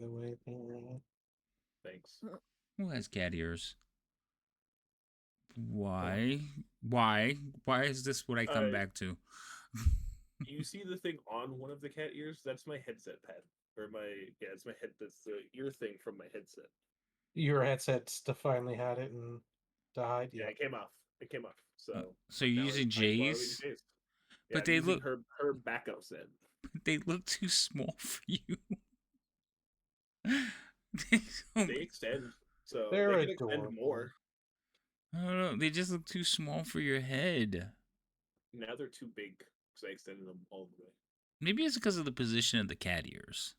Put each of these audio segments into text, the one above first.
by the way. Thanks. Who has cat ears? Oh. Why is this what I come back to? You see the thing on one of the cat ears? That's my headset pad. Or it's my head. That's the ear thing from my headset. Your headset's finally had it and died. Yeah, Yeah. it came off. It came off. So So you're now using I'm borrowing J's, Jay's. Yeah, but I'm using her backup set. they look too small for you. They extend, so They're they can extend adorable. more. I don't know. They just look too small for your head. Now they're too big because I extended them all the way. Maybe it's because of the position of the cat ears.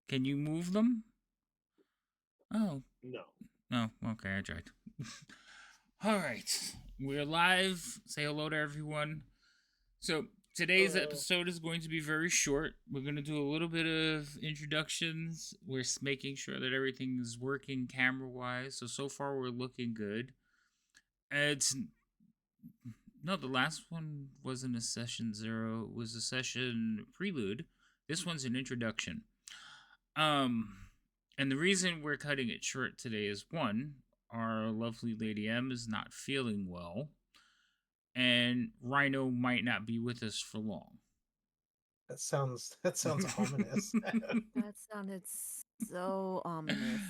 Can you move them? Oh. No. Oh, okay, I tried. All right. We're live. Say hello to everyone. So, today's episode is going to be very short. We're going to do a little bit of introductions. We're making sure that everything is working camera-wise. So far we're looking good. It's no, the last one wasn't a session 0. It was a session prelude. This one's an introduction. And the reason we're cutting it short today is one, our lovely Lady M is not feeling well, and Rhino might not be with us for long. That sounds ominous. That sounded so ominous.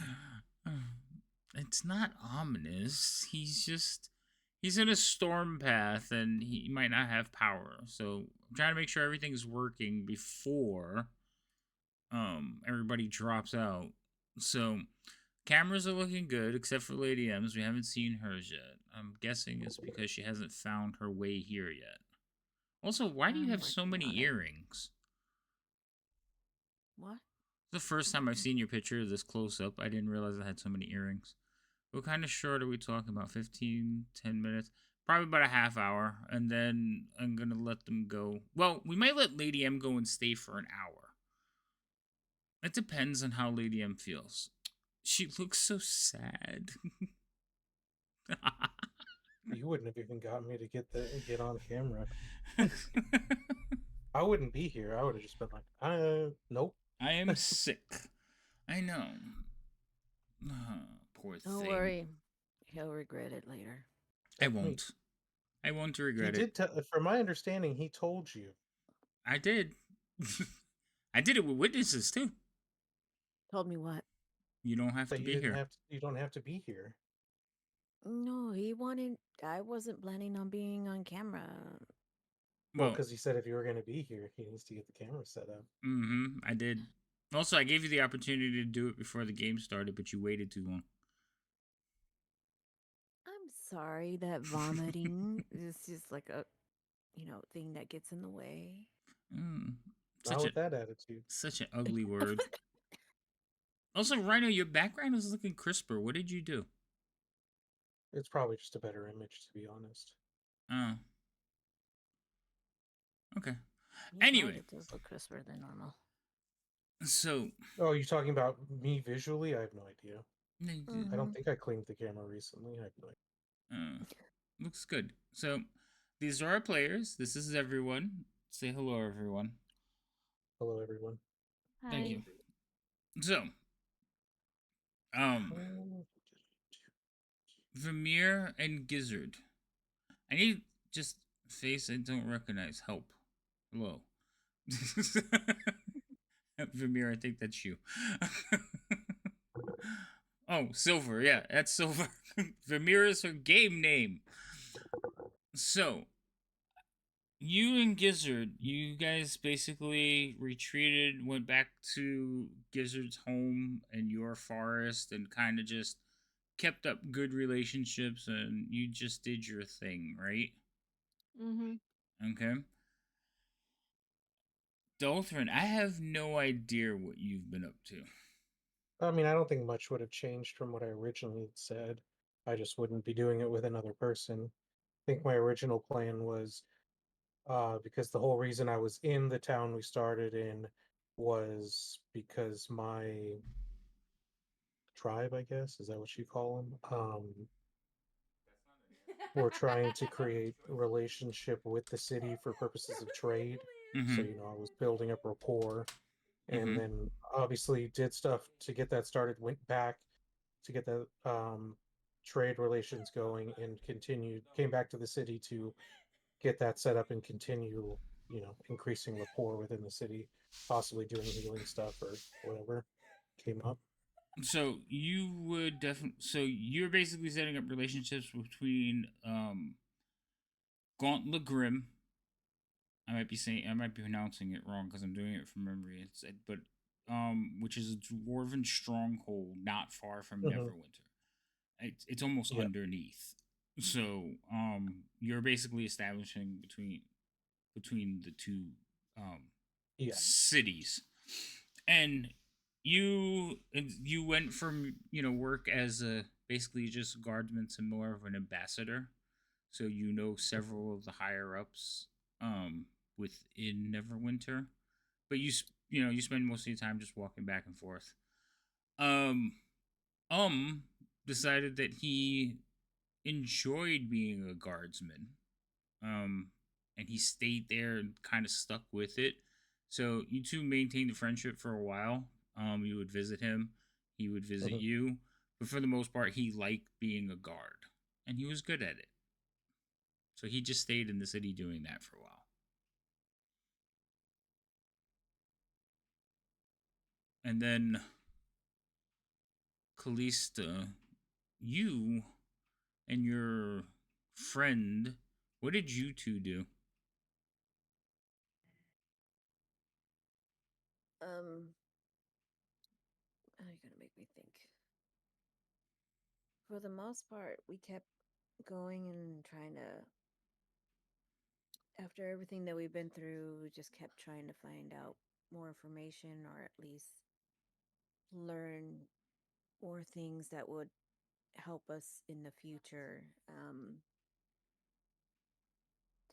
It's not ominous. He's in a storm path and he might not have power. So I'm trying to make sure everything's working before everybody drops out. So cameras are looking good except for Lady M's. We haven't seen hers yet. I'm guessing it's because she hasn't found her way here yet. Also, why do you have so many earrings? What? The first time I've seen your picture this close up, I didn't realize I had so many earrings. What kind of short are we talking about? 15, 10 minutes? Probably about a half hour. And then I'm going to let them go. Well, we might let Lady M go and stay for an hour. It depends on how Lady M feels. She looks so sad. You wouldn't have even got me to get on camera. I wouldn't be here. I would have just been like, nope. I am sick. I know. Poor thing. Don't worry. He'll regret it later. I won't. I won't regret it. From my understanding, he told you. I did. I did it with witnesses too. Told me what? You don't have to be here. You don't have to be here. No, he wanted. I wasn't planning on being on camera. Well, because he said if you were going to be here, he needs to get the camera set up. I did. Also, I gave you the opportunity to do it before the game started, but you waited too long. I'm sorry that vomiting is just like a, thing that gets in the way. Not with that attitude. Such an ugly word. Also, Rhino, your background is looking crisper. What did you do? It's probably just a better image, to be honest. Oh. Okay. Anyway. It does look crisper than normal. So. Oh, you're talking about me visually? I have no idea. Mm-hmm. I don't think I cleaned the camera recently. I have no idea. Looks good. So, these are our players. This is everyone. Say hello, everyone. Hello, everyone. Hi. Thank you. So, Vermeer and Gizzard. I need just face I don't recognize. Help. Hello. Vermeer, I think that's you. Oh, Silver. Yeah, that's Silver. Vermeer is her game name. So, you and Gizzard, you guys basically retreated, went back to Gizzard's home and your forest, and kind of just kept up good relationships, and you just did your thing, right? Okay. Dolthrin, I have no idea what you've been up to. I mean, I don't think much would have changed from what I originally said. I just wouldn't be doing it with another person. I think my original plan was because the whole reason I was in the town we started in was because my tribe, I guess, is that what you call them? We're trying to create a relationship with the city for purposes of trade. So, I was building up rapport. and Mhm. then obviously did stuff to get that started. Went back to get the trade relations going, and came back to the city to get that set up and continue, increasing rapport within the city, possibly doing healing stuff or whatever came up. So you would definitely. So you're basically setting up relationships between Gauntlet Grim. I might be pronouncing it wrong because I'm doing it from memory. But which is a dwarven stronghold not far from Hmm. Neverwinter. It's almost Yeah. underneath. So you're basically establishing between the two um Yeah. cities, and you went from work as a basically just a guardsman to more of an ambassador, so several of the higher ups within Neverwinter, but you spend most of your time just walking back and forth. um um Decided that he enjoyed being a guardsman, um, and he stayed there and kind of stuck with it. So you two maintained a friendship for a while. You would visit him, he would visit Hmm. you, but for the most part, he liked being a guard, and he was good at it. So he just stayed in the city doing that for a while. And then Callista, you and your friend, what did you two do? How are you gonna make me think? For the most part, we kept going and trying to. After everything that we've been through, we just kept trying to find out more information, or at least learn more things that would help us in the future.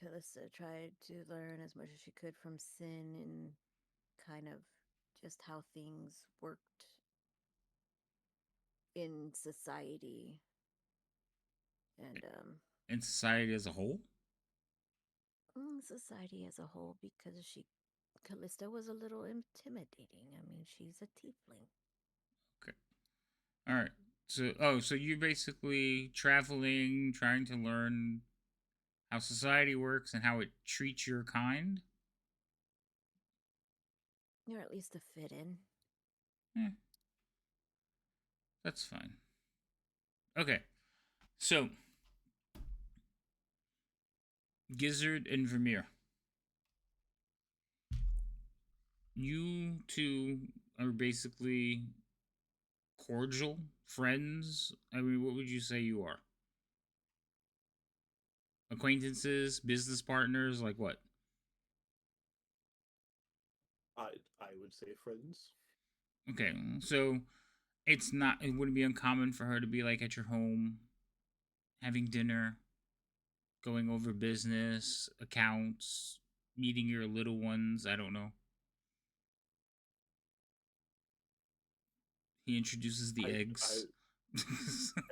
Talissa tried to learn as much as she could from Sin and kind of just how things worked in society. And In society as a whole? society as a whole, because Callista was a little intimidating. I mean, she's a tiefling. Okay. All right. So you're basically traveling, trying to learn how society works and how it treats your kind. Or at least to fit in. Eh, that's fine. Okay. So Gizzard and Vermeer, you two are basically cordial friends. I mean, what would you say you are? Acquaintances, business partners, like what? I would say friends. Okay, so it wouldn't be uncommon for her to be like at your home, having dinner, going over business, accounts, meeting your little ones. I don't know. He introduces the I eggs.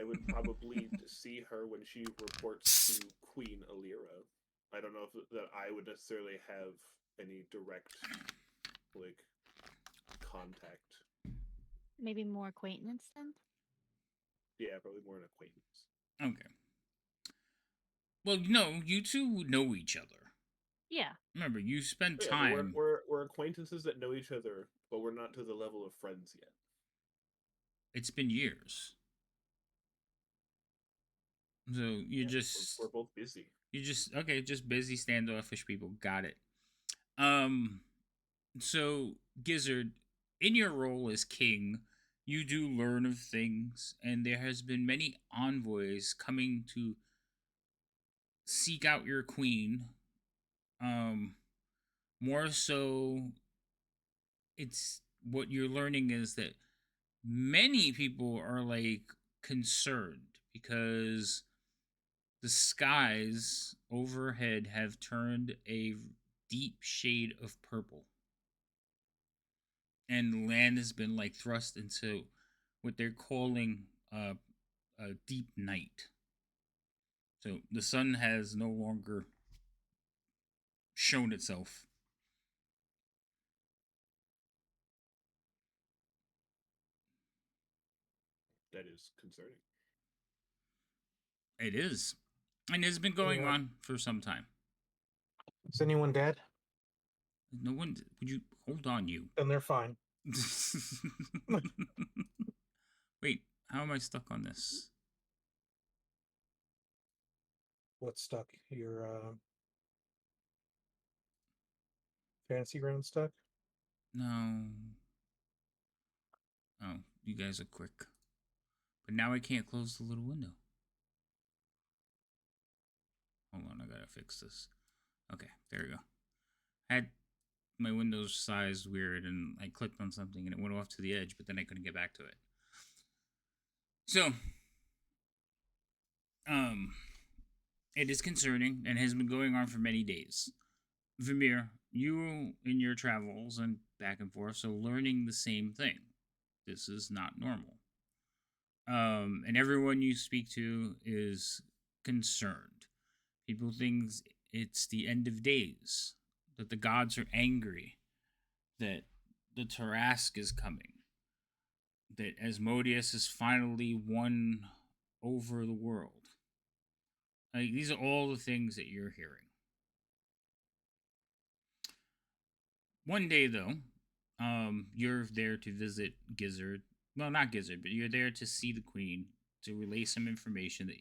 I would probably see her when she reports to Queen Alira. I don't know if that I would necessarily have any direct like contact. Maybe more acquaintance then? Yeah, probably more an acquaintance. Okay. Well, no, you two know each other. Yeah. Remember, you spent Yeah, but time. we're acquaintances that know each other, but we're not to the level of friends yet. It's been years. So Yeah, we're both busy. okay, just busy standoffish people. Got it. Um, so Gizzard, in your role as king, you do learn of things, and there has been many envoys coming to seek out your queen. Um, More so, it's what you're learning is that many people are like concerned because the skies overhead have turned a deep shade of purple, and land has been like thrust into what they're calling a deep night. So the sun has no longer shown itself. that is concerning. It is. And it's been going Yeah. on for some time. Is anyone dead? No one. Would you hold on, you? Then they're fine. Wait, how am I stuck on this? What's stuck? Your fantasy ground stuck? No. Oh, you guys are quick. But now I can't close the little window. Hold on, I gotta fix this. Okay, there we go. I had my windows sized weird and I clicked on something and it went off to the edge, but then I couldn't get back to it. So, it is concerning and has been going on for many days. Vimir, you in your travels and back and forth, so learning the same thing. This is not normal. And everyone you speak to is concerned. People think it's the end of days, that the gods are angry, that the Tarask is coming, that Asmodeus has finally won over the world. Like, these are all the things that you're hearing. One day, though, you're there to visit Gizzard. Well, not Gizzard, but you're there to see the Queen to relay some information that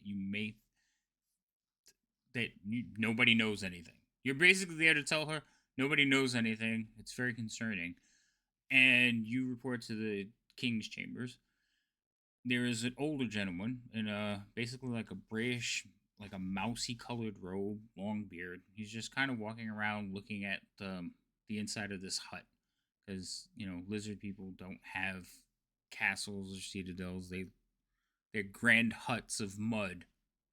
nobody knows anything. You're basically there to tell her nobody knows anything. It's very concerning. And you report to the King's chambers. There is an older gentleman in basically like a grayish, like a mousy colored robe, long beard. He's just kind of walking around looking at the inside of this hut. Because, lizard people don't have castles or citadels. They're grand huts of mud.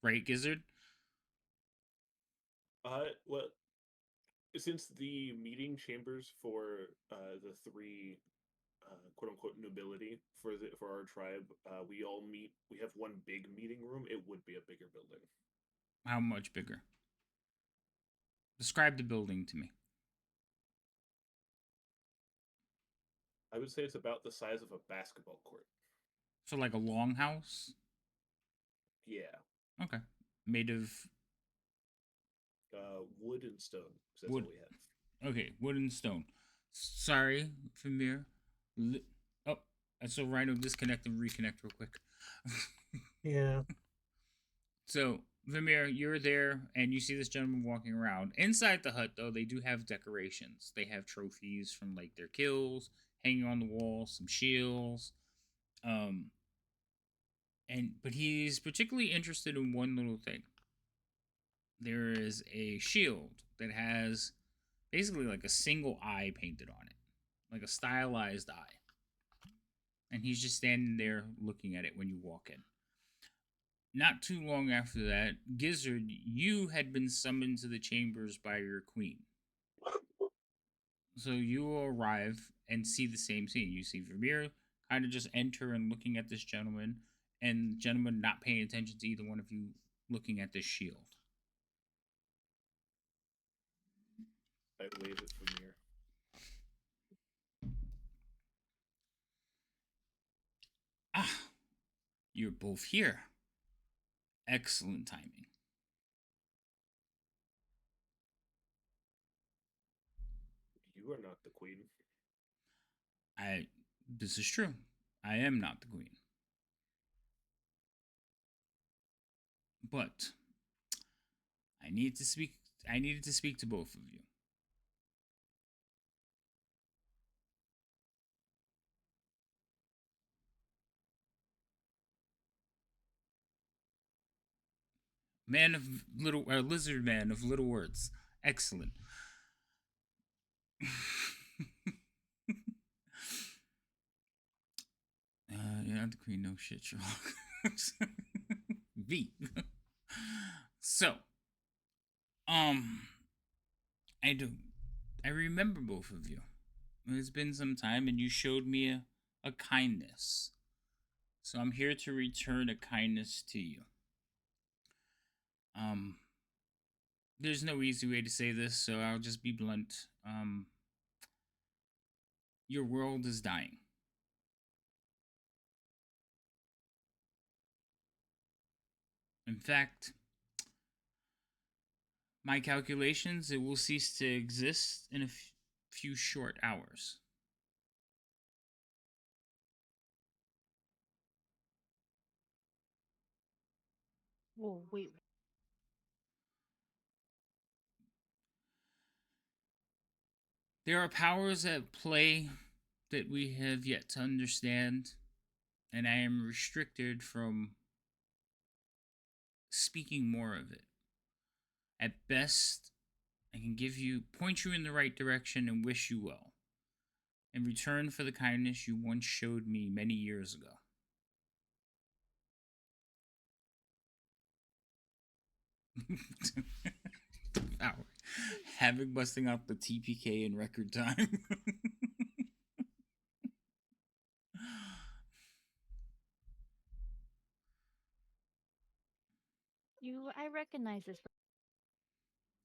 Right, Gizzard? Well, since the meeting chambers for the three quote unquote nobility for our tribe, we all meet. We have one big meeting room. It would be a bigger building. How much bigger? Describe the building to me. I would say it's about the size of a basketball court. So like a longhouse? Yeah. Okay. Made of wood and stone. So that's wood. all we have. Okay, wood and stone. Sorry, Famir. Oh, I saw Rhino disconnect and reconnect real quick. Yeah. So, Vimir, you're there and you see this gentleman walking around. Inside the hut, though, they do have decorations. They have trophies from like their kills hanging on the wall, some shields. But he's particularly interested in one little thing. There is a shield that has basically like a single eye painted on it, like a stylized eye. And he's just standing there looking at it when you walk in. Not too long after that, Gizzard, you had been summoned to the chambers by your queen. So you arrive and see the same scene. You see Vermeer kind of just enter and looking at this gentleman, and the gentleman not paying attention to either one of you looking at this shield. I wave it from here. Ah, you're both here. Excellent timing. You are not the queen. This is true. I am not the queen. But I needed to speak to both of you. Lizard man of little words. Excellent. Yeah, the queen, no shit, Sherlock. V. So, I remember both of you. It's been some time, and you showed me a kindness. So I'm here to return a kindness to you. There's no easy way to say this, so I'll just be blunt. Your world is dying. In fact, my calculations, it will cease to exist in a few short hours. Whoa, wait. There are powers at play that we have yet to understand, and I am restricted from speaking more of it. At best, I can point you in the right direction and wish you well, in return for the kindness you once showed me many years ago. Power. Havoc busting out the TPK in record time. I recognize this.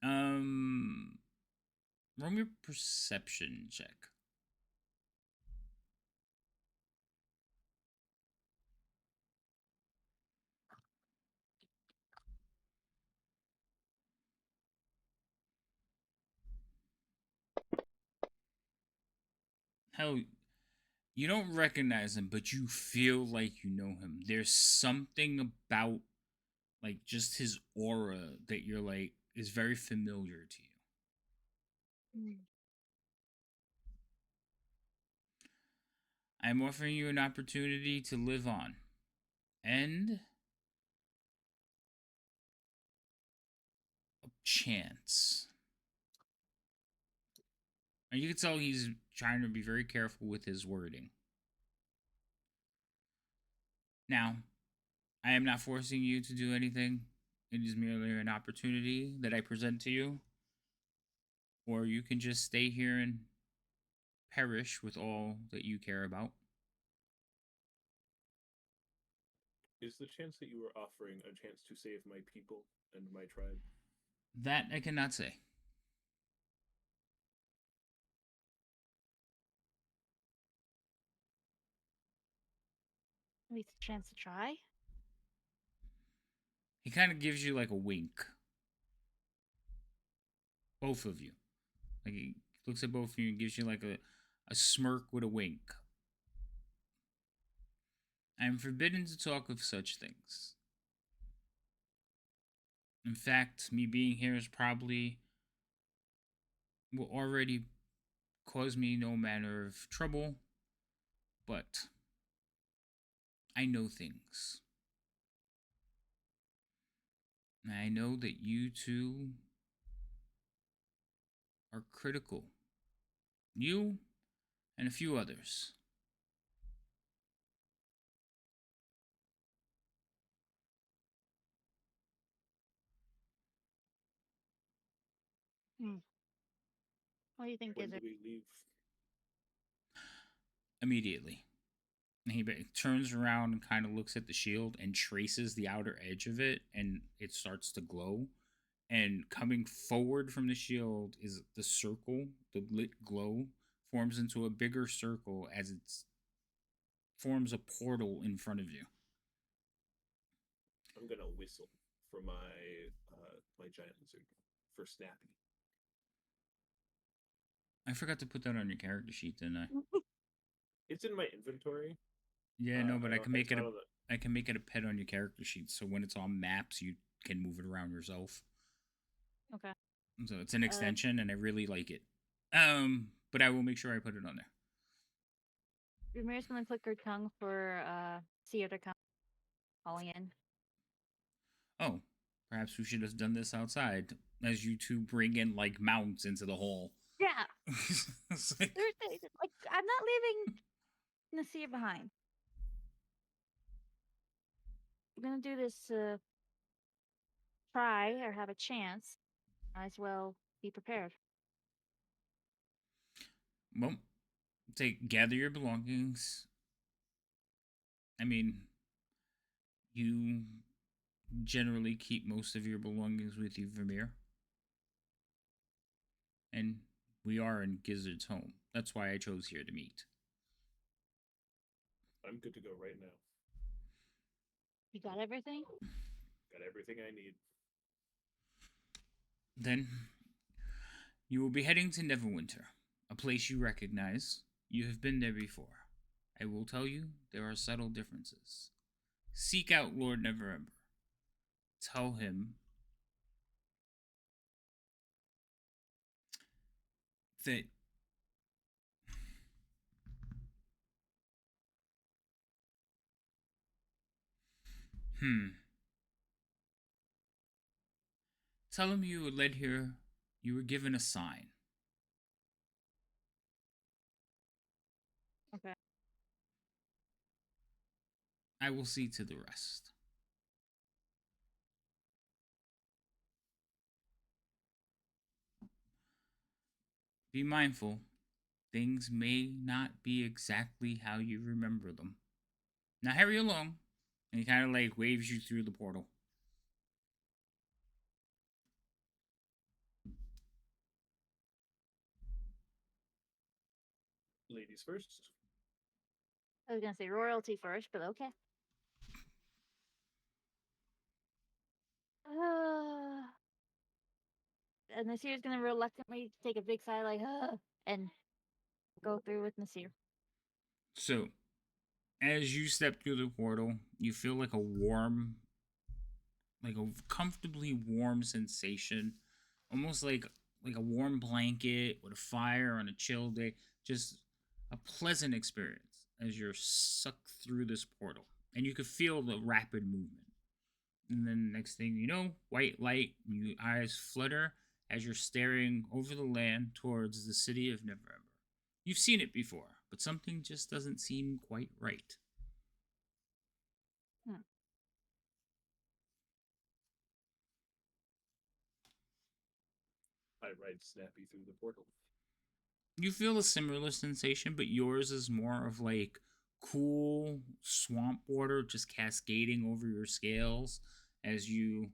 Roll me a perception check. Hell, you don't recognize him, but you feel like you know him. There's something about, like, just his aura that you're like, is very familiar to you. Mm. I'm offering you an opportunity to live on. And a chance. And you can tell he's trying to be very careful with his wording. Now, I am not forcing you to do anything. It is merely an opportunity that I present to you. Or you can just stay here and perish with all that you care about. Is the chance that you were offering a chance to save my people and my tribe? That I cannot say. At least a chance to try. He kind of gives you like a wink. Both of you. Like he looks at both of you and gives you like a smirk with a wink. I am forbidden to talk of such things. In fact, me being here is probably will already cause me no manner of trouble, but I know things. And I know that you two are critical. You and a few others. What do you think, When do Gizzard? we leave? Immediately. And he turns around and kind of looks at the shield and traces the outer edge of it, and it starts to glow. And coming forward from the shield is the circle, the lit glow forms into a bigger circle as it forms a portal in front of you. I'm gonna whistle for my my giant lizard for Snappy. I forgot to put that on your character sheet, didn't I? It's in my inventory. Yeah, no, but I can make it's it not on the- I can make it a pet on your character sheet, so when it's on maps, you can move it around yourself. Okay. So it's an extension, and I really like it. But I will make sure I put it on there. Ramirez gonna click her tongue for Seer to come calling in. Oh, perhaps we should have done this outside, as you two bring in like mounts into the hall. Yeah. It's like, Like I'm not leaving Nasir behind. We're gonna do this try or have a chance. Might as well be prepared. well, gather your belongings. I mean, you generally keep most of your belongings with you, Vermeer. And we are in Gizzard's home. That's why I chose here to meet. I'm good to go right now. You got everything? Got everything I need. Then you will be heading to Neverwinter, a place you recognize. You have been there before. I will tell you, there are subtle differences. Seek out Lord Neverember. Tell him that tell him you were led here, you were given a sign. Okay. I will see to the rest. Be mindful, things may not be exactly how you remember them. Now hurry along. And he kind of like waves you through the portal. Ladies first. I was gonna say royalty first, but okay. And Nasir's gonna reluctantly take a big sigh, like, and go through with Nasir. So, as you step through the portal, you feel like a comfortably warm sensation, almost like a warm blanket with a fire on a chill day. Just a pleasant experience as you're sucked through this portal, and you can feel the rapid movement. And then next thing you know, white light, your eyes flutter as you're staring over the land towards the city of Neverember. You've seen it before, but something just doesn't seem quite right. I ride Snappy through the portal. You feel a similar sensation, but yours is more of like cool swamp water just cascading over your scales as you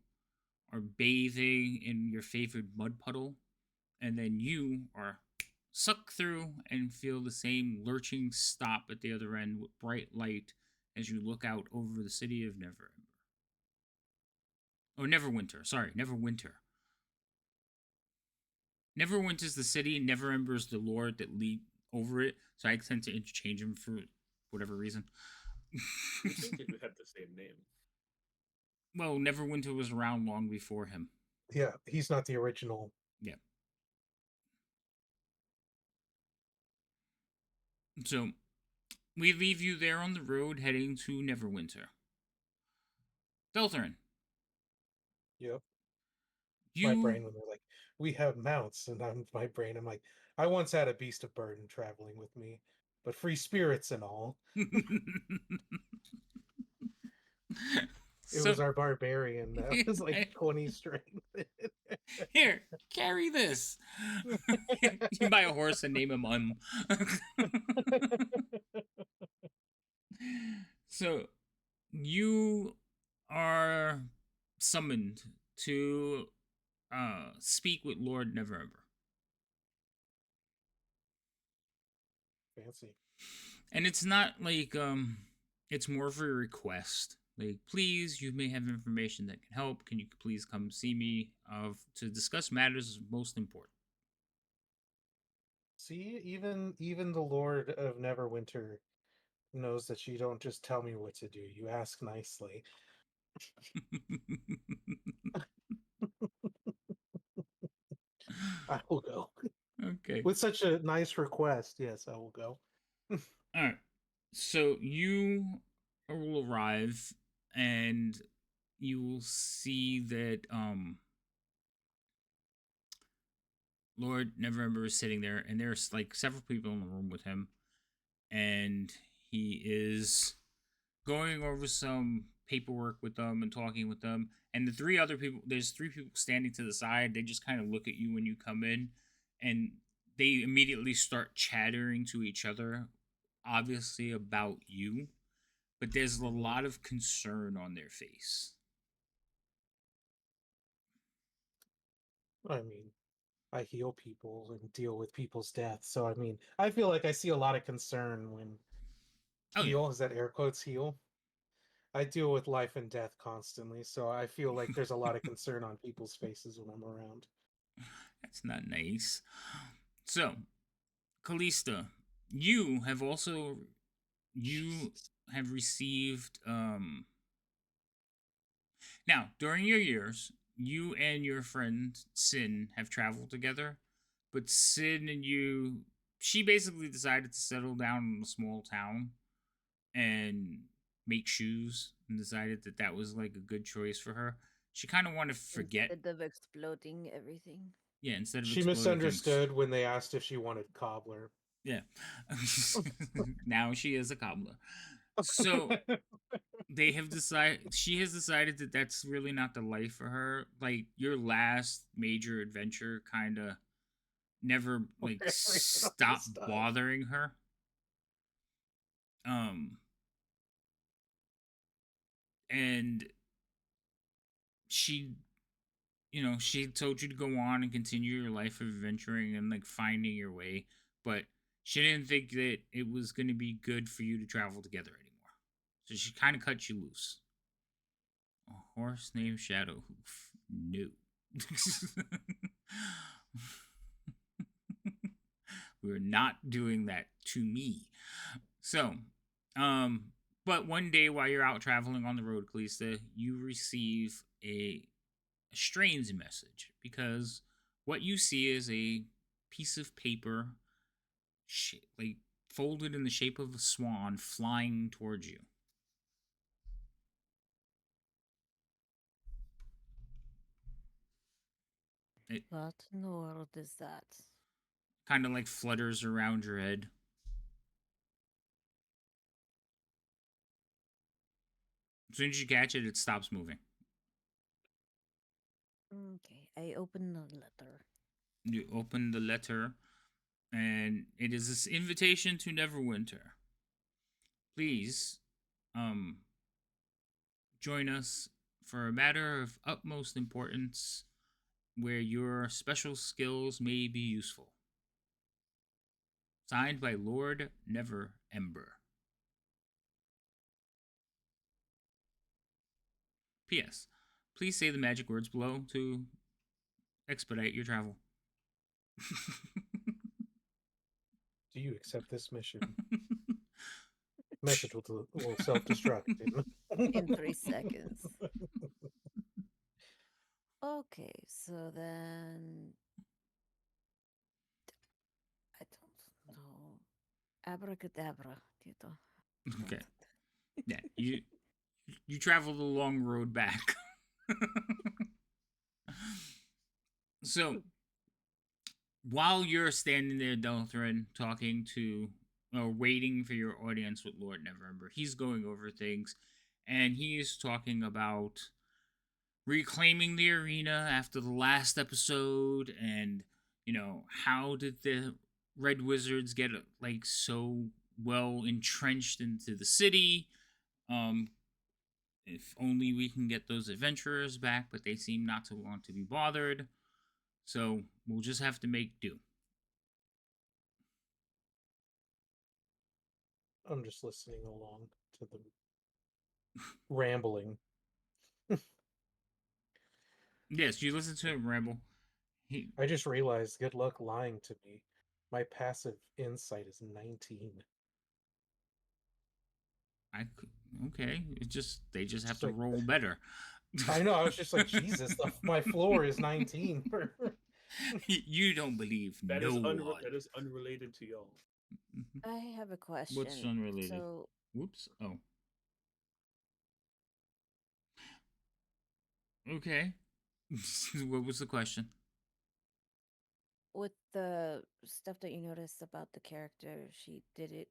are bathing in your favorite mud puddle. And then you are sucked through and feel the same lurching stop at the other end with bright light as you look out over the city of Neverember. Oh, Neverwinter. Sorry, Neverwinter. Neverwinter's the city, Neverember's the lord that lead over it, so I tend to interchange them for whatever reason. I think they have the same name. Well, Neverwinter was around long before him. Yeah, he's not the original. Yeah. So, we leave you there on the road heading to Neverwinter. Deltherin. Yep. You... My brain when they're like, we have mounts, and my brain, I'm like, I once had a beast of burden traveling with me, but free spirits and all. It was our barbarian that was like 20 strength. Here, carry this. You buy a horse and name him So, you are summoned to speak with Lord Neverember. Fancy. And it's not like it's more of a request. Like, please, you may have information that can help. Can you please come see me to discuss matters most important? See, even the Lord of Neverwinter knows that you don't just tell me what to do. You ask nicely. I will go. Okay. With such a nice request, yes, I will go. All right. So you will arrive, and you will see that Lord Neverember is sitting there, and there's like several people in the room with him, and he is going over some paperwork with them and talking with them. And there's three people standing to the side. They just kind of look at you when you come in, and they immediately start chattering to each other, obviously about you, but there's a lot of concern on their face. I mean, I heal people and deal with people's deaths, so I mean, I feel like I see a lot of concern when Oh, yeah. heal, is that air quotes heal? I deal with life and death constantly, so I feel like there's a lot of concern on people's faces when I'm around. That's not nice. So, Callista, you have also you have received now during your years, you and your friend Sin have traveled together, but Sin and you, she basically decided to settle down in a small town and make shoes and decided that that was like a good choice for her. She kind of wanted to forget, Instead of exploding everything. yeah, instead of She exploding things. misunderstood when they asked if she wanted cobbler. Yeah. Now she is a cobbler. So they have decided she has decided that that's really not the life for her. Like your last major adventure kind of never like Where are we going stopped this time? bothering her. And she, she told you to go on and continue your life of adventuring and like finding your way, but she didn't think that it was going to be good for you to travel together anymore. So she kind of cut you loose. A horse named Shadowhoof. No. We're not doing that to me. So, but one day while you're out traveling on the road, Kalista, you receive a strange message because what you see is a piece of paper, like folded in the shape of a swan, flying towards you. It What in the world is that? kind of like flutters around your head. As soon as you catch it, it stops moving. Okay, I open the letter. You open the letter, and it is this invitation to Neverwinter. Please, join us for a matter of utmost importance where your special skills may be useful. Signed by Lord Never Ember. P.S. Please say the magic words below to expedite your travel. Do you accept this mission? Message will self-destruct In 3 seconds. Okay, so then I don't know. Abracadabra, Tito. Okay. Yeah, you travel the long road back. So while you're standing there, Delthrin, talking to or waiting for your audience with Lord Neverember, he's going over things, and he is talking about reclaiming the arena after the last episode, and how did the Red Wizards get like so well entrenched into the city? If only we can get those adventurers back, but they seem not to want to be bothered. So we'll just have to make do. I'm just listening along to the rambling. Yes, you listen to him ramble. I just realized, good luck lying to me. My passive insight is 19. Okay. They just have Just to like- roll better. I know. I was just like, Jesus, my floor is 19. You don't believe That no is one. that is unrelated to y'all. I have a question. What's unrelated? So, Whoops. Oh. Okay. What was the question? with the stuff that you noticed about the character sheet, did it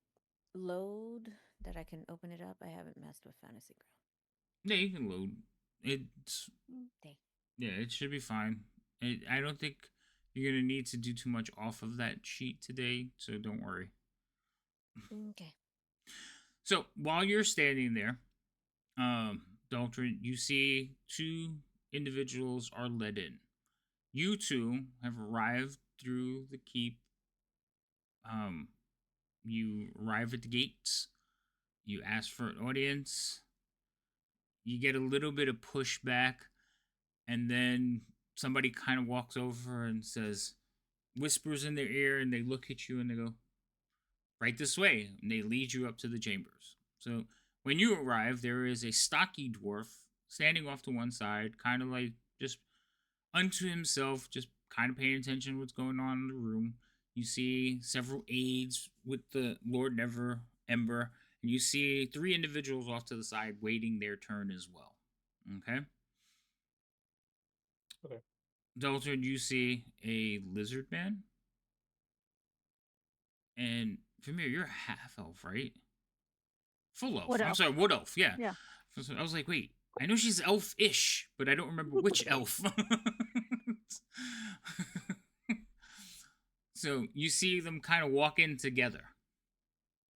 load that I can open it up? I haven't messed with Fantasy Yeah, you can load. It's Ground. Okay. yeah, it should be fine. I don't think you're gonna need to do too much off of that sheet today, so don't worry. Okay. So while you're standing there, Daltrin, you see two individuals are led in. You two have arrived through the keep. You arrive at the gates. You ask for an audience. you get a little bit of pushback, and then somebody kind of walks over and says, whispers in their ear, and they look at you and they go, right this way. And they lead you up to the chambers. So when you arrive, there is a stocky dwarf standing off to one side, kind of like just unto himself, just kind of paying attention to what's going on in the room. You see several aides with the Lord Never Ember, and you see 3 individuals off to the side waiting their turn as well. Okay? Okay. Dalton, you see a lizard man. And Vermeer, you're a half elf, right? Full elf. Wood I'm elf. sorry, wood elf. Yeah. Yeah. So I was like, wait, I know she's elf-ish, but I don't remember which elf. So you see them kind of walk in together,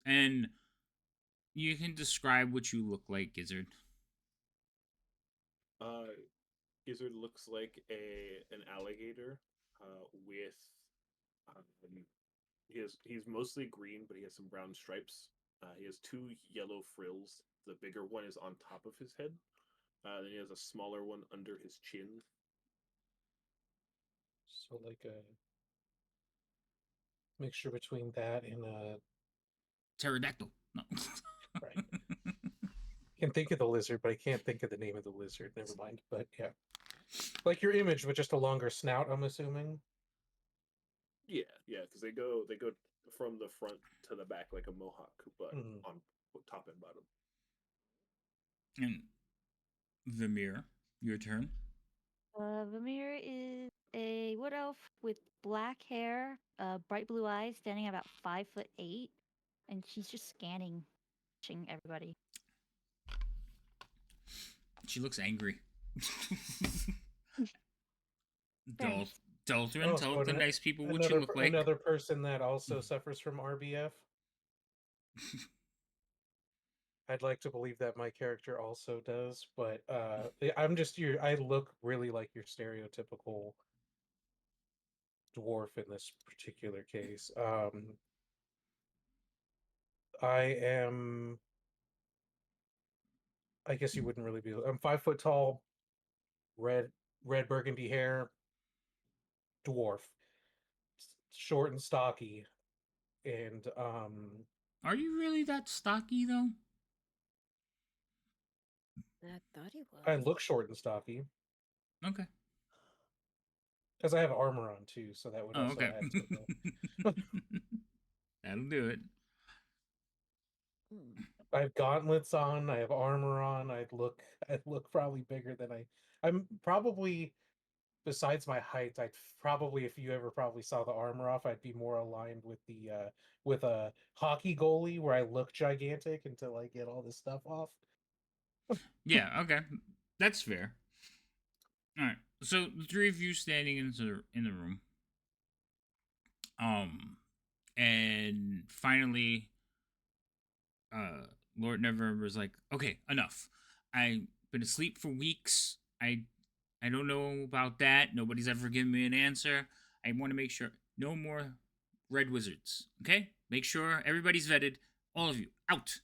and you can describe what you look like, Gizzard. Gizzard looks like an alligator with he's mostly green, but he has some brown stripes. He has 2 yellow frills. The bigger one is on top of his head. Then he has a smaller one under his chin. So like a mixture between that and Pterodactyl. No. right. I can think of the lizard, but I can't think of the name of the lizard. Never mind. But yeah, like your image with just a longer snout. I'm assuming. Yeah, because they go from the front to the back like a mohawk, but Mhm. on top and bottom. And Vermeer, your turn. Vamir is a wood elf with black hair, bright blue eyes, standing at about 5'8", and she's just scanning, watching everybody. She looks angry. Fair. Dalton, Oh, tell so the ano- nice people what you look like. Another person that also suffers from RBF. I'd like to believe that my character also does, but I'm just your. I look really like your stereotypical dwarf in this particular case. I am. I guess you wouldn't really be. I'm 5 foot tall, red burgundy hair, dwarf, short and stocky, and Are you really that stocky though? I thought he was. I look short and stocky Okay. because I have armor on too, so that would Oh, also okay. add to the. That'll do it. Mm. I have gauntlets on. I have armor on. I look probably bigger than I'm probably. Besides my height, I'd probably, if you ever probably saw the armor off, I'd be more aligned with the with a hockey goalie where I look gigantic until I get all this stuff off. Yeah, okay. That's fair. Alright. So the 3 of you standing in the room. And finally Lord Never was like, okay, enough. I've been asleep for weeks. I don't know about that. Nobody's ever given me an answer. I want to make sure no more red wizards. Okay? Make sure everybody's vetted. All of you out.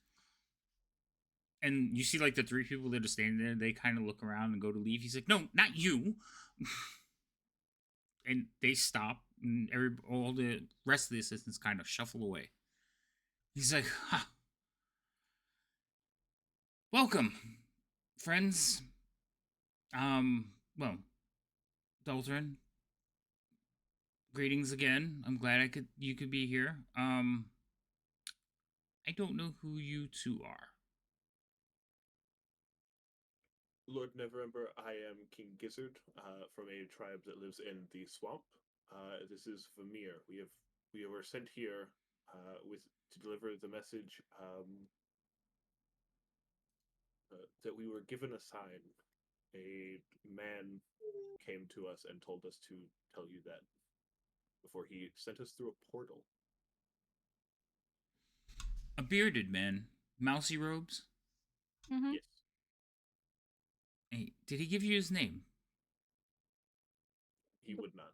And you see like the 3 people that are standing there, they kind of look around and go to leave. He's like, no, not you. And they stop, and all the rest of the assistants kind of shuffle away. He's like, ha. Welcome, friends. Well, Dalton, greetings again. I'm glad you could be here. I don't know who you 2 are. Lord Neverember, I am King Gizzard from a tribe that lives in the swamp. This is Vermeer. We were sent here to deliver the message that we were given a sign. A man came to us and told us to tell you that before he sent us through a portal. A bearded man, mousy robes. Mm-hmm. Yes. Hey, did he give you his name? He would not.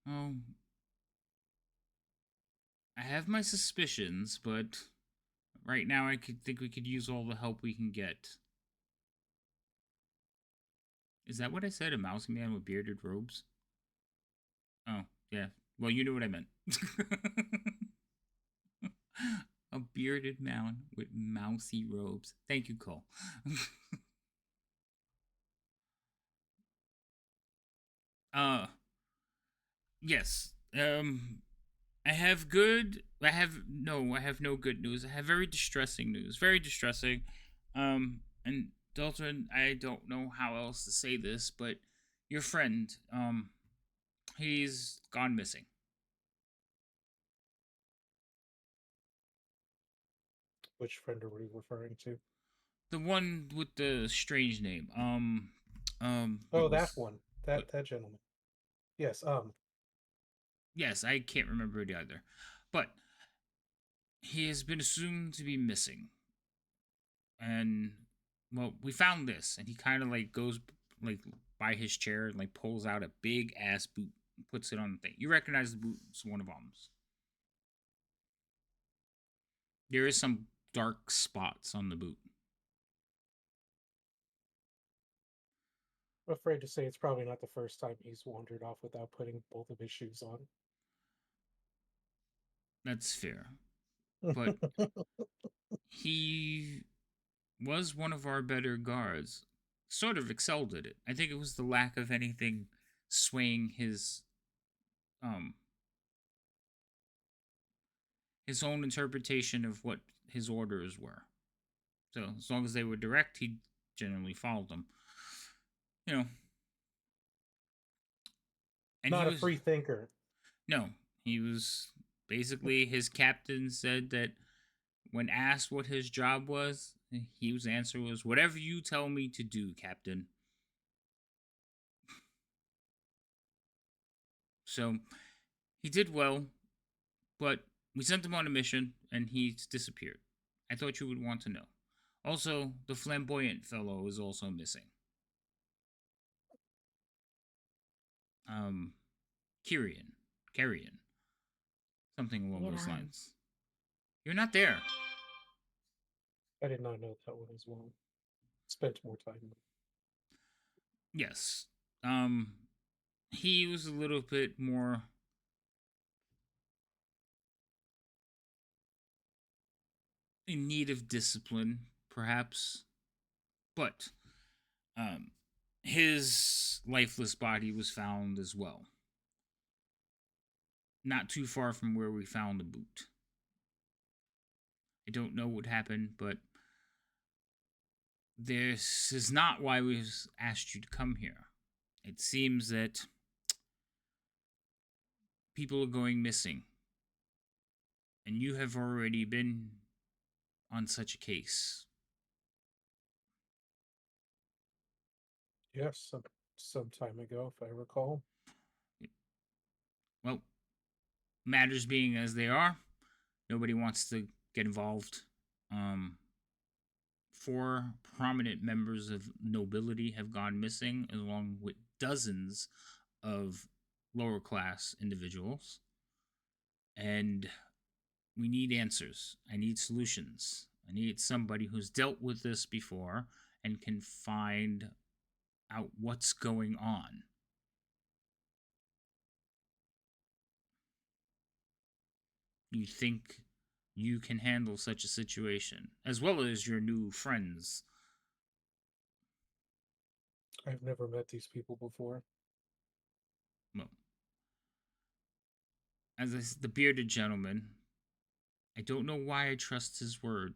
Oh, I have my suspicions, but right now I could think we could use all the help we can get. Is that what I said? A mousy man with bearded robes? Oh, yeah. Well, you knew what I meant. A bearded man with mousy robes. Thank you, Cole. uh, yes. I have no good news. I have very distressing news. Very distressing. And Dalton, I don't know how else to say this, but your friend, he's gone missing. Which friend are we referring to? The one with the strange name. Oh, it that was- one. what- That gentleman. Yes. Yes, I can't remember it either. But he has been assumed to be missing. And well, we found this, and he kind of like goes like by his chair and like pulls out a big ass boot and puts it on the thing. You recognize the boot? It's one of Om's. There is some dark spots on the boot. I'm afraid to say it's probably not the first time he's wandered off without putting both of his shoes on. That's fair. But he was one of our better guards. Sort of excelled at it. I think it was the lack of anything swaying his own interpretation of what his orders were. So as long as they were direct, he generally followed them. You know. And Not he a was, free thinker. No, he was basically, his captain said that when asked what his job was, his answer was, "Whatever you tell me to do, Captain." So he did well, but we sent him on a mission and he's disappeared. I thought you would want to know. Also, the flamboyant fellow is also missing. Carrion, something along those Yeah. lines. You're not there. I did not know that one as well. Spent more time with Yes. He was a little bit more in need of discipline, perhaps. But his lifeless body was found as well. Not too far from where we found the boot. I don't know what happened, but this is not why we've asked you to come here. It seems that people are going missing. And you have already been on such a case. Yes, some time ago, if I recall. Well, matters being as they are, nobody wants to get involved. 4 prominent members of nobility have gone missing, along with dozens of lower class individuals. And we need answers. I need solutions. I need somebody who's dealt with this before and can find out what's going on. You think you can handle such a situation, as well as your new friends? I've never met these people before. Well, as the bearded gentleman, I don't know why I trust his word,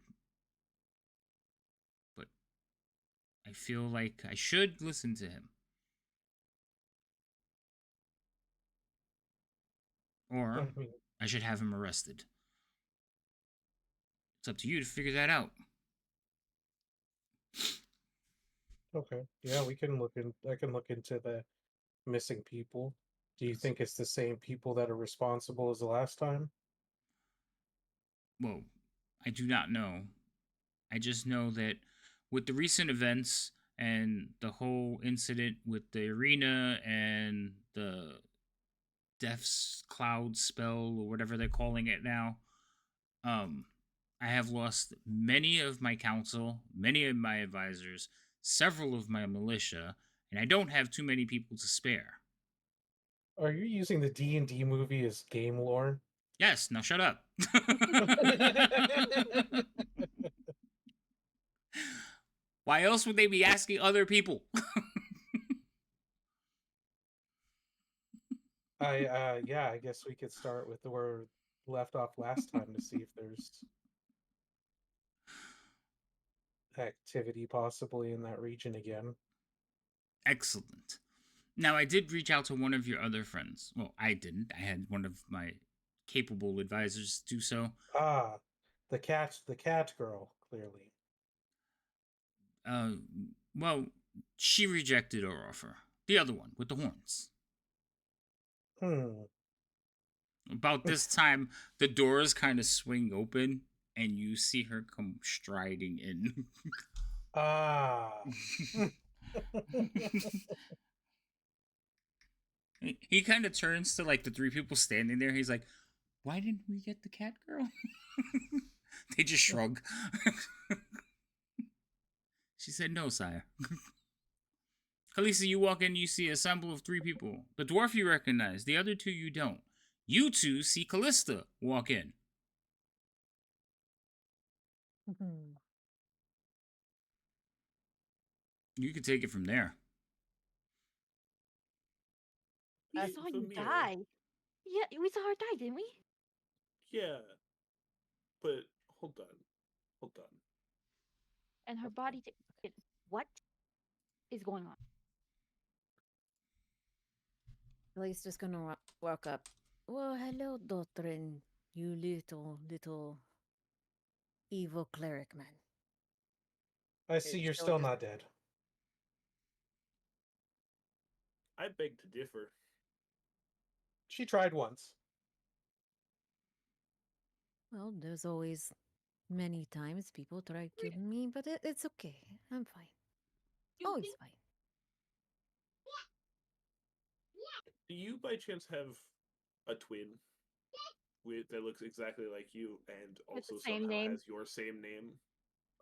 but I feel like I should listen to him. Or I mean, I should have him arrested. It's up to you to figure that out. okay. Yeah, we can look in. I can look into the missing people. Do you think it's the same people that are responsible as the last time? Well, I do not know. I just know that with the recent events and the whole incident with the arena and the death's cloud spell or whatever they're calling it now. I have lost many of my council, many of my advisors, several of my militia, and I don't have too many people to spare. Are you using the D&D movie as game lore? Yes, now shut up. Why else would they be asking other people? I guess we could start with where we left off last time to see if there's activity possibly in that region again. Excellent. Now, I did reach out to one of your other friends. Well, I didn't. I had one of my capable advisors do so. Ah, the cat girl, clearly. Uh, well, she rejected our offer. The other one with the horns. About this time, the doors kind of swing open, and you see her come striding in. Ah. He kind of turns to like the three people standing there. He's like, "Why didn't we get the cat girl?" They just shrug. She said, "No, sire." Khaleesi, you walk in, you see a sample of three people. The dwarf you recognize, the other two you don't. You two see Callista walk in. You can take it from there. We Hey, saw you Vamira. die. Yeah, we saw her die, didn't we? Yeah, but hold on. And her body. What is going on? At least just gonna walk up. Well, hello, Dotrin, you little evil cleric man. I see you're still not dead. I beg to differ. She tried once. Well, there's always many times people try killing me, but it's okay. I'm fine. Always fine. Do you by chance have a twin that looks exactly like you and With the also same somehow name? has your same name?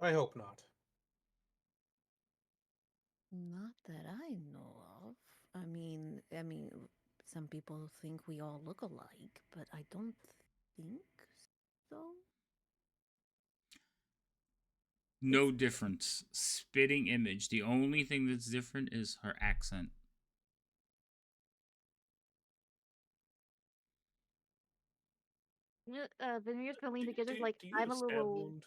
I hope not. Not that I know of. I mean, some people think we all look alike, but I don't think so. No difference. Spitting image. The only thing that's different is her accent. Veneer's gonna lean Do, together do, like do you I'm have a a stab little. wound?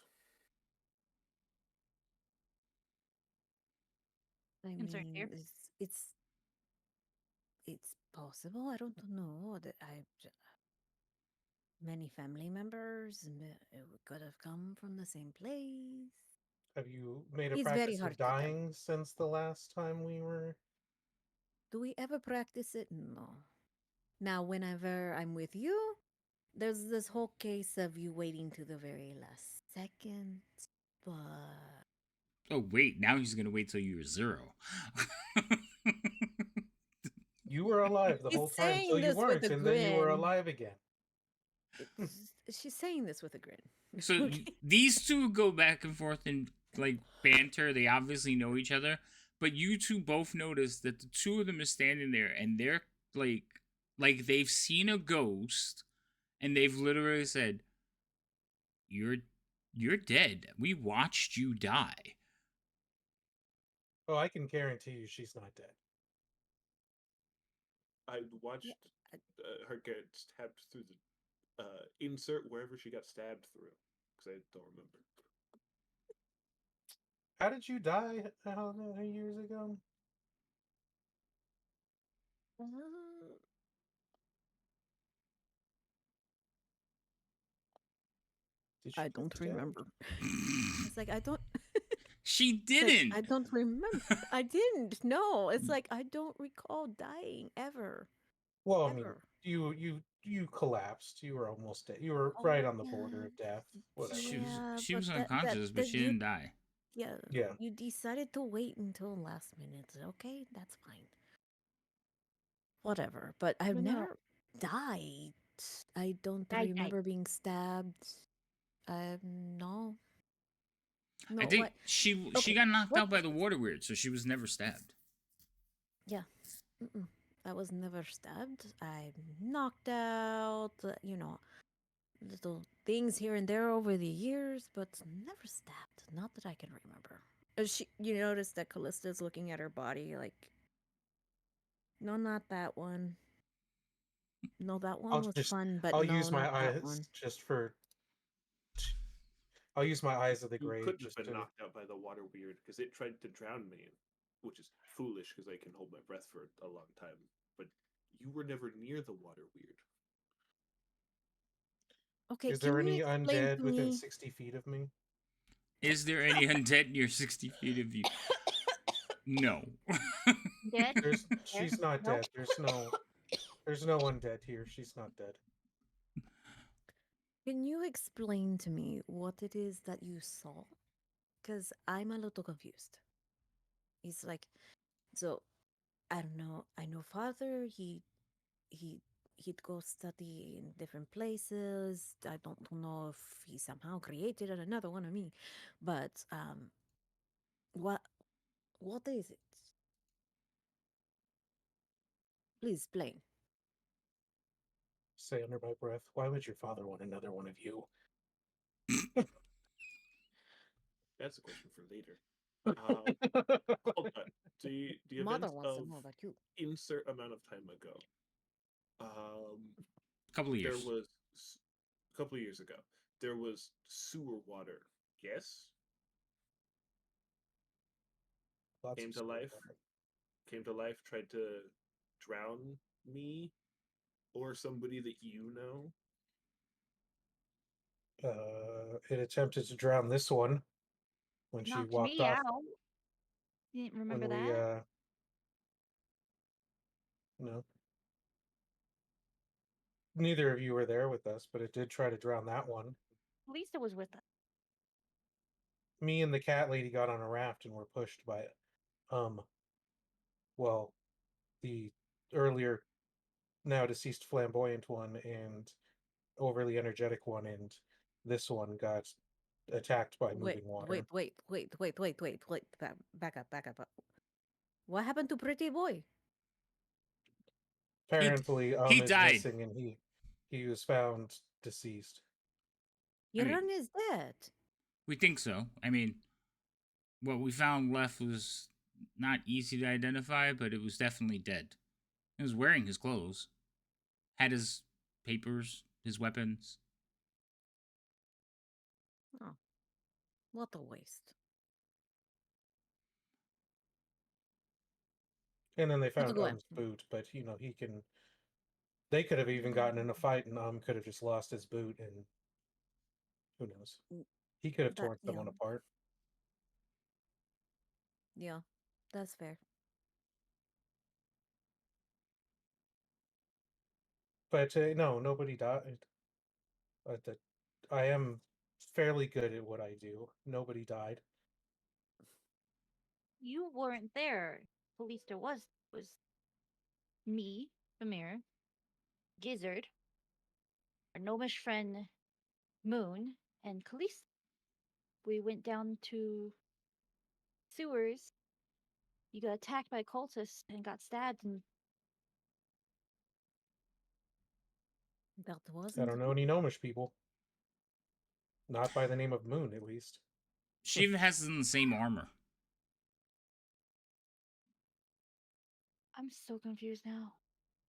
I Insert here. mean, it's possible. I don't know that many family members it could have come from the same place. Have you made a It's very practice hard of to tell. dying since the last time we were? Do we ever practice it? No. Now, whenever I'm with you, there's this whole case of you waiting to the very last second, but Oh, wait. Now he's going to wait till you're 0. You were alive the She's whole time saying till you this with weren't, a and then you were grin. alive again. She's saying this with a grin. So Okay. these two go back and forth and like banter. They obviously know each other, but you two both notice that the two of them are standing there and they're like they've seen a ghost, and they've literally said, "You're dead. We watched you die." Oh, I can guarantee you she's not dead. I watched her get stabbed through the insert wherever she got stabbed through because I don't remember. How did you die? How many years ago? Did I get don't stabbed? remember. It's like I don't. She it's like, didn't. I don't remember. I didn't. No, it's like I don't recall dying ever. Well, I mean, Ever. you collapsed. You were almost dead. You were right on the border of yeah. death. Whatever. Yeah, She but was unconscious, but she you, didn't die. yeah, Yeah. you decided to wait until last minute. Okay, that's fine. Whatever. But I've No, no. never died. I don't Died. remember being stabbed. No. I No, think what? she Okay, got knocked what? out by the water weird, so she was never stabbed. Yeah. Mm-mm. I was never stabbed. I'm knocked out, little things here and there over the years, but never stabbed. Not that I can remember. You notice that Callista's looking at her body like, no, not that one. No, that one I'll was just fun, but I'll no, use my not that eyes one. just for I'll use my eyes of the You grave couldn't have just been to knocked out by the water weird because it tried to drown me, which is foolish because I can hold my breath for a long time. But you were never near the water weird. Okay, Is there can you any explain undead to within me? 60 feet of me? Is there any undead near 60 feet of you? No. Dead? There? She's not Nope. dead. There's no undead here. She's not dead. Can you explain to me what it is that you saw? Because I'm a little confused. He's like, so I don't know. I know father. He he'd go study in different places. I don't know if he somehow created another one of me, but what what is it? Please explain. Say under my breath, why would your father want another one of you? That's a question for later. Hold on. The Mother events wants to of know about you. insert amount of time ago. A couple of There years. was a couple of years ago. There was sewer water. Yes, Lots came of to sewer life. water. Came to life. Tried to drown me or somebody that you know. It attempted to drown this one when she Knocked walked me off. out. You didn't remember When we that? no, neither of you were there with us, but it did try to drown that one. Lisa was with us. Me and the cat lady got on a raft and were pushed by it. Well, the earlier now deceased flamboyant one and overly energetic one, and this one got attacked by Wait, moving water. wait. Back up. What happened to Pretty Boy? Apparently, he is died. missing, and he was found deceased. Yaran is dead. We think so. I mean, what we found left was not easy to identify, but it was definitely dead. He was wearing his clothes, had his papers, his weapons. Oh, what a waste. And then they Let's found go in. boot, but he can. They could have even gotten in a fight, and could have just lost his boot, and who knows? He could have torn someone apart. Yeah, that's fair. But no, nobody died. But I am fairly good at what I do. Nobody died. You weren't there. Kalista was me, Amir, Gizzard, our gnomish friend Moon, and Kalista. We went down to sewers. You got attacked by cultists and got stabbed, and That I wasn't don't know any gnomish people. Not by the name of Moon, at least. She even has in the same armor. I'm so confused now.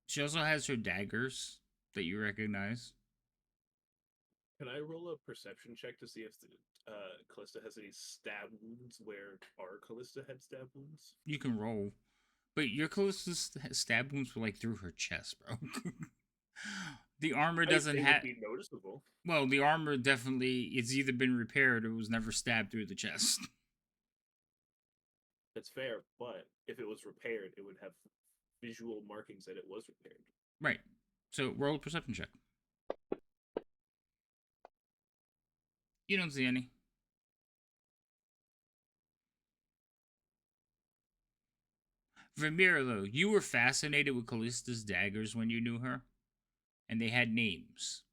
She also has her daggers that you recognize. Can I roll a perception check to see if the Callista has any stab wounds where our Callista had stab wounds? You can roll. But your closest stab wounds were like through her chest, bro. The armor doesn't They have. would be noticeable. Well, the armor definitely it's either been repaired or was never stabbed through the chest. That's fair, but if it was repaired, it would have visual markings that it was repaired. Right. So roll a perception check. You don't see any. Vermeer, though, you were fascinated with Callista's daggers when you knew her. and they had names.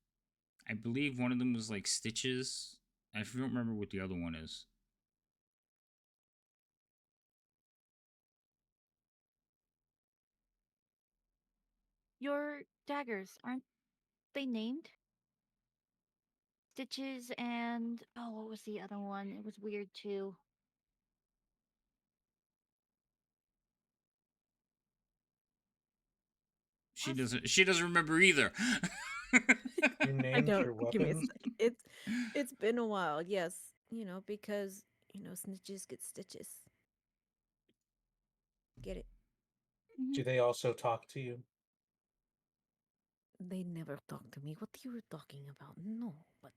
I believe one of them was like Stitches. I don't remember what the other one is. Your daggers, aren't they named? Stitches and oh, what was the other one? It was weird too. She doesn't remember either. You I named don't. your Give me a weapons? second. It's been a while. Yes, because snitches get stitches. Get it? Do they also talk to you? They never talk to me. What you were talking about? No, but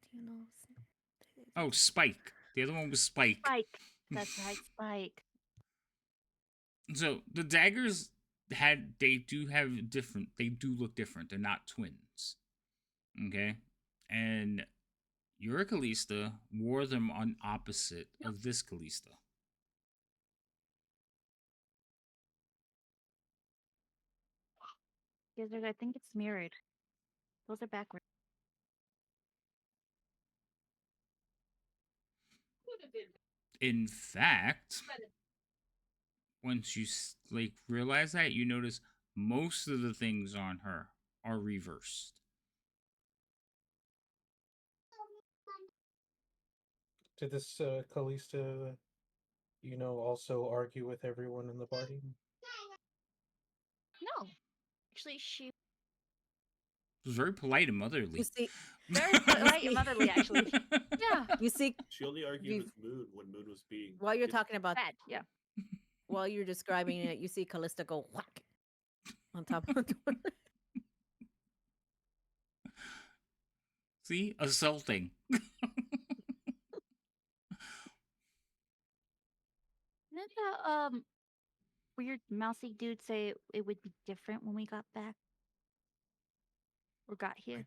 Oh, Spike. The other one was Spike. Spike. That's right, Spike. So the daggers they do look different. They're not twins. Okay? And your Callista wore them on opposite of this Callista. Gizzard, I think it's mirrored. Those are backwards. In fact, once you realize that, you notice most of the things on her are reversed. Did this Callista, also argue with everyone in the party? No. Actually, she It was very polite and motherly. You see, very polite and motherly, actually. Yeah. you see, She only argued We've- with Moon when Moon was being. while you're talking about, Bad, yeah. while you're describing it, you see Callista go whack on top of the door. See? Assaulting. Didn't the weird mousy dude say it would be different when we got back? Or got here?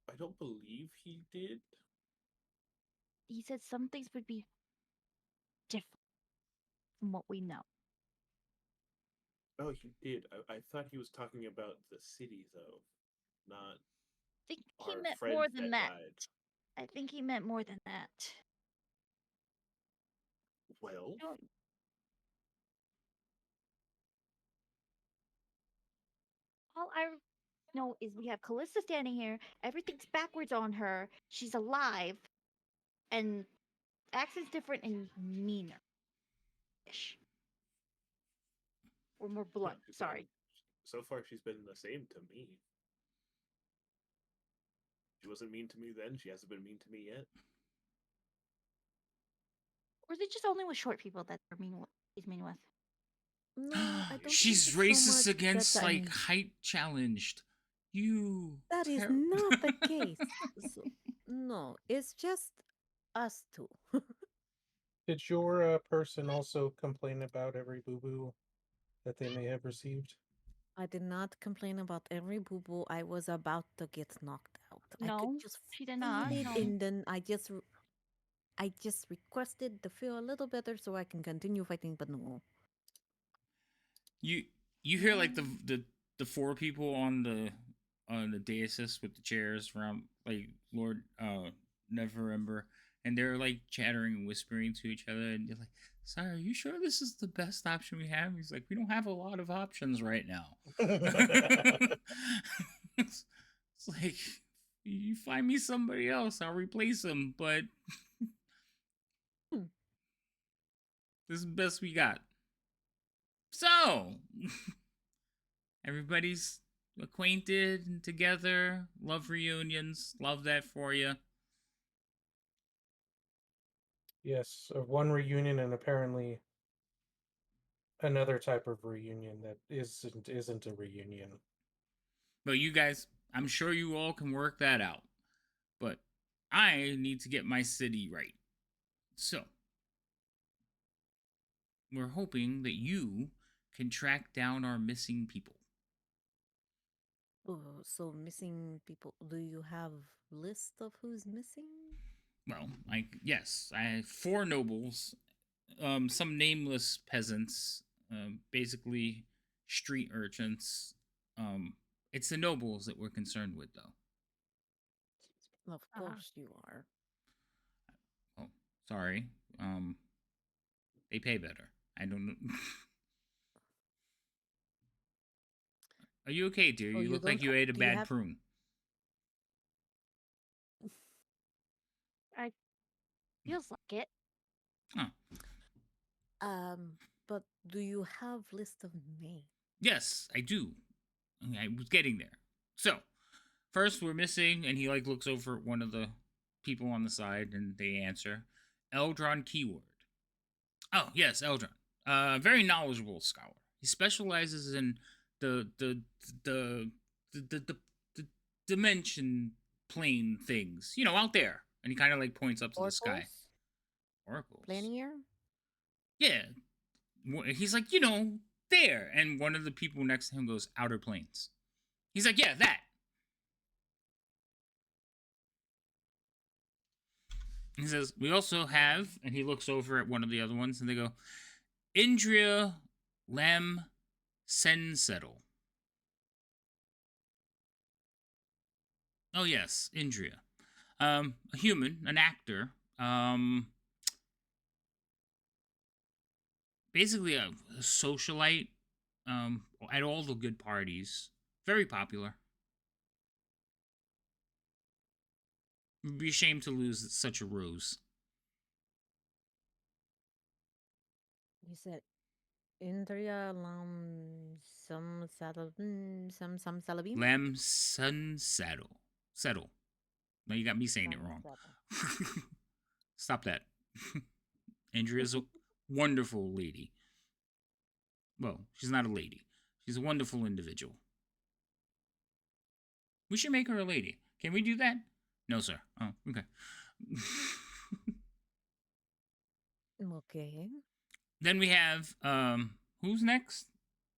I don't believe he did. He said some things would be different from what we know. Oh, he did. I thought he was talking about the city, though, not I think he our meant friend more than that. died. I think he meant more than that. Well, Don't- All I know is we have Callista standing here. Everything's backwards on her. She's alive, and accent's different and meaner. Ish. Or more blunt. she's Sorry. been- so far, she's been the same to me. She wasn't mean to me then. She hasn't been mean to me yet. Or is it just only with short people that they're mean with? He's mean with. No, I don't. She's think it's so racist much against that like height challenged. You. That is not the case. So, no, it's just us two. Did your person also complain about every boo-boo that they may have received? I did not complain about every boo boo. I was about to get knocked out. I No, could just she did not, feel it, no. and then I just requested to feel a little better so I can continue fighting. But no, You hear like the four people on the dais with the chairs from like Lord Neverember, and they're like chattering and whispering to each other, and you're like, "Sorry, are you sure this is the best option we have?" He's like, "We don't have a lot of options right now." it's like, you find me somebody else, I'll replace him, but this is the best we got. So, everybody's acquainted and together. Love reunions. Love that for you. Yes, one reunion and apparently another type of reunion that isn't a reunion. But you guys, I'm sure you all can work that out. But I need to get my city right. So, we're hoping that you can track down our missing people. oh, so missing people. Do you have list of who's missing? Well, yes, I have 4 nobles, some nameless peasants, basically street urchins, It's the nobles that we're concerned with, though. Of course you are. Oh, sorry. They pay better. I don't know. Are you okay, dear? Oh, You you look like don't you ha- ate a do you bad have- prune. Feels like it. But do you have list of names? Yes, I do. I was getting there. So, first we're missing, and he like looks over at one of the people on the side, and they answer, Eldron Keyword. Oh yes, Eldron. Very knowledgeable scholar. He specializes in the the dimension plane things. You know, out there. And he kind of like points up to the sky. Oracles. Planier? Yeah. He's like, there. And one of the people next to him goes, Outer Planes. He's like, yeah, that. He says, we also have, and he looks over at one of the other ones, and they go, Indria Lam Sensettle. Oh, yes, Indria. A human, an actor. Basically a socialite at all the good parties. Very popular. Would be ashamed to lose such a rose. You said Indria Lam some Salabim? Lam Sun Saddle. Settle. No, you got me saying it wrong. Stop that. Andrea's a wonderful lady. Well, she's not a lady. She's a wonderful individual. We should make her a lady. Can we do that? No, sir. Oh, okay. Okay. Then we have who's next?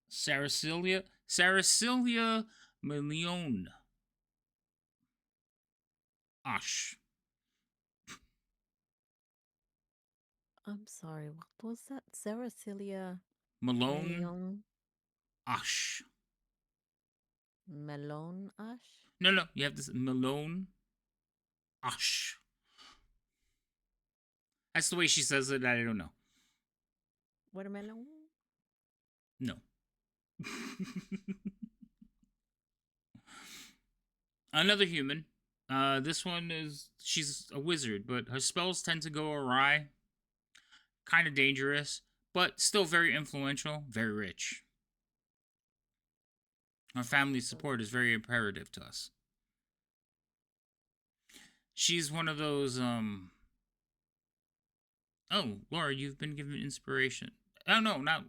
Saracilia Milione. Osh. I'm sorry, what was that? Saracilia Malone Osh. Melon Ash? No, you have this Malone Osh. That's the way she says it. I don't know. Watermelon? No. Another human. This one she's a wizard, but her spells tend to go awry. Kind of dangerous, but still very influential, very rich. Our family's support is very imperative to us. She's one of those, Oh, Laura, you've been given inspiration. Oh, no, not...